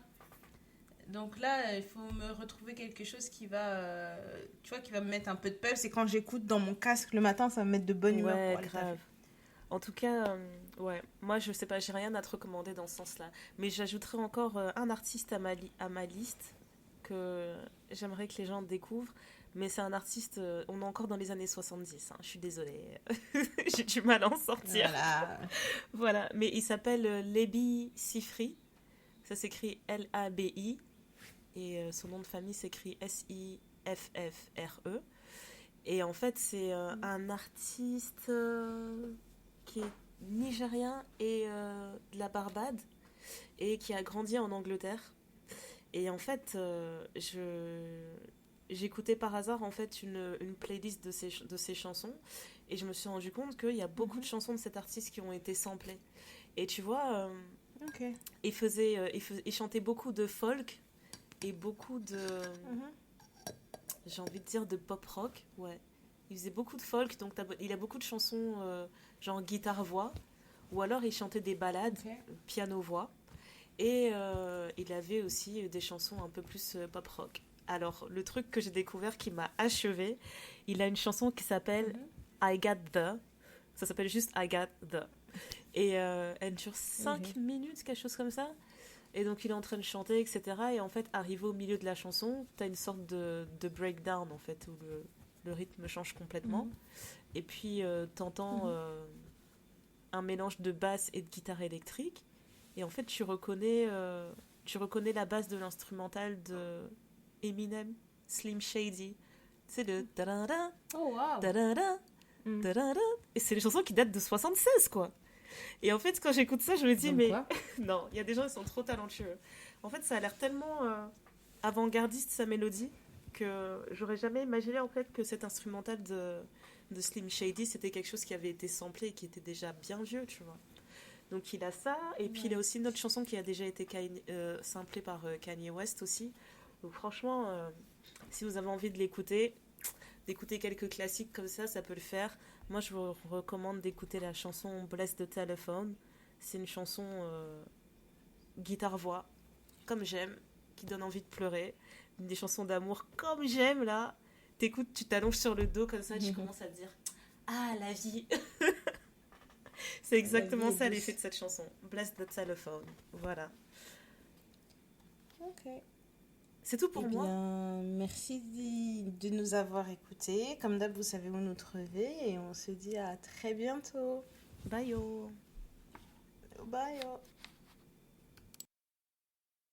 Donc là, il faut me retrouver quelque chose qui va... tu vois, qui va me mettre un peu de peps. Et quand j'écoute dans mon casque le matin, ça va me mettre de bonne humeur. Ouais, grave. En tout cas, moi je sais pas, j'ai rien à te recommander dans ce sens-là. Mais j'ajouterai encore un artiste à ma liste que j'aimerais que les gens découvrent. Mais c'est un artiste, on est encore dans les années 70, hein, je suis désolée. J'ai du mal à en sortir. Voilà, mais il s'appelle Labi Siffre. Ça s'écrit Labi. Et son nom de famille s'écrit Siffre. Et en fait, c'est un artiste... qui est nigérien et de la Barbade et qui a grandi en Angleterre. Et en fait, j'écoutais par hasard en fait une playlist de ses chansons et je me suis rendu compte qu'il y a beaucoup de chansons de cet artiste qui ont été samplées. Et tu vois, il chantait beaucoup de folk et beaucoup de... j'ai envie de dire de pop rock, ouais. Il faisait beaucoup de folk, donc il a beaucoup de chansons genre guitare-voix, ou alors il chantait des ballades, piano-voix, et il avait aussi des chansons un peu plus pop rock. Alors, le truc que j'ai découvert qui m'a achevé, il a une chanson qui s'appelle I Got The, ça s'appelle juste I Got The, et elle dure 5 minutes, quelque chose comme ça. Et donc il est en train de chanter, etc. Et en fait, arrivé au milieu de la chanson, t'as une sorte de breakdown, en fait, où le rythme change complètement. Et puis, t'entends un mélange de basse et de guitare électrique. Et en fait, tu reconnais la base de l'instrumental de Eminem, Slim Shady. C'est le da-da-da, da-da-da, da-da-da. Et c'est les chansons qui datent de 76, quoi. Et en fait, quand j'écoute ça, je me dis, donc mais... non, il y a des gens qui sont trop talentueux. En fait, ça a l'air tellement avant-gardiste, sa mélodie. que j'aurais jamais imaginé en fait que cet instrumental de Slim Shady, c'était quelque chose qui avait été samplé et qui était déjà bien vieux, tu vois. Donc il a ça, et puis il a aussi une autre chanson qui a déjà été samplée par Kanye West aussi. Donc franchement, si vous avez envie de l'écouter, d'écouter quelques classiques comme ça peut le faire. Moi, je vous recommande d'écouter la chanson Bless the Telephone. C'est une chanson guitare-voix, comme j'aime, qui donne envie de pleurer. Des chansons d'amour comme j'aime, là. T'écoutes, tu t'allonges sur le dos comme ça, tu commences à te dire « Ah, la vie !» C'est exactement ça l'effet de cette chanson. Bless the Telephone. Voilà. Ok. C'est tout pour moi. Bien, merci de nous avoir écoutés. Comme d'hab, vous savez où nous trouver et on se dit à très bientôt. Bye yo. Bye yo.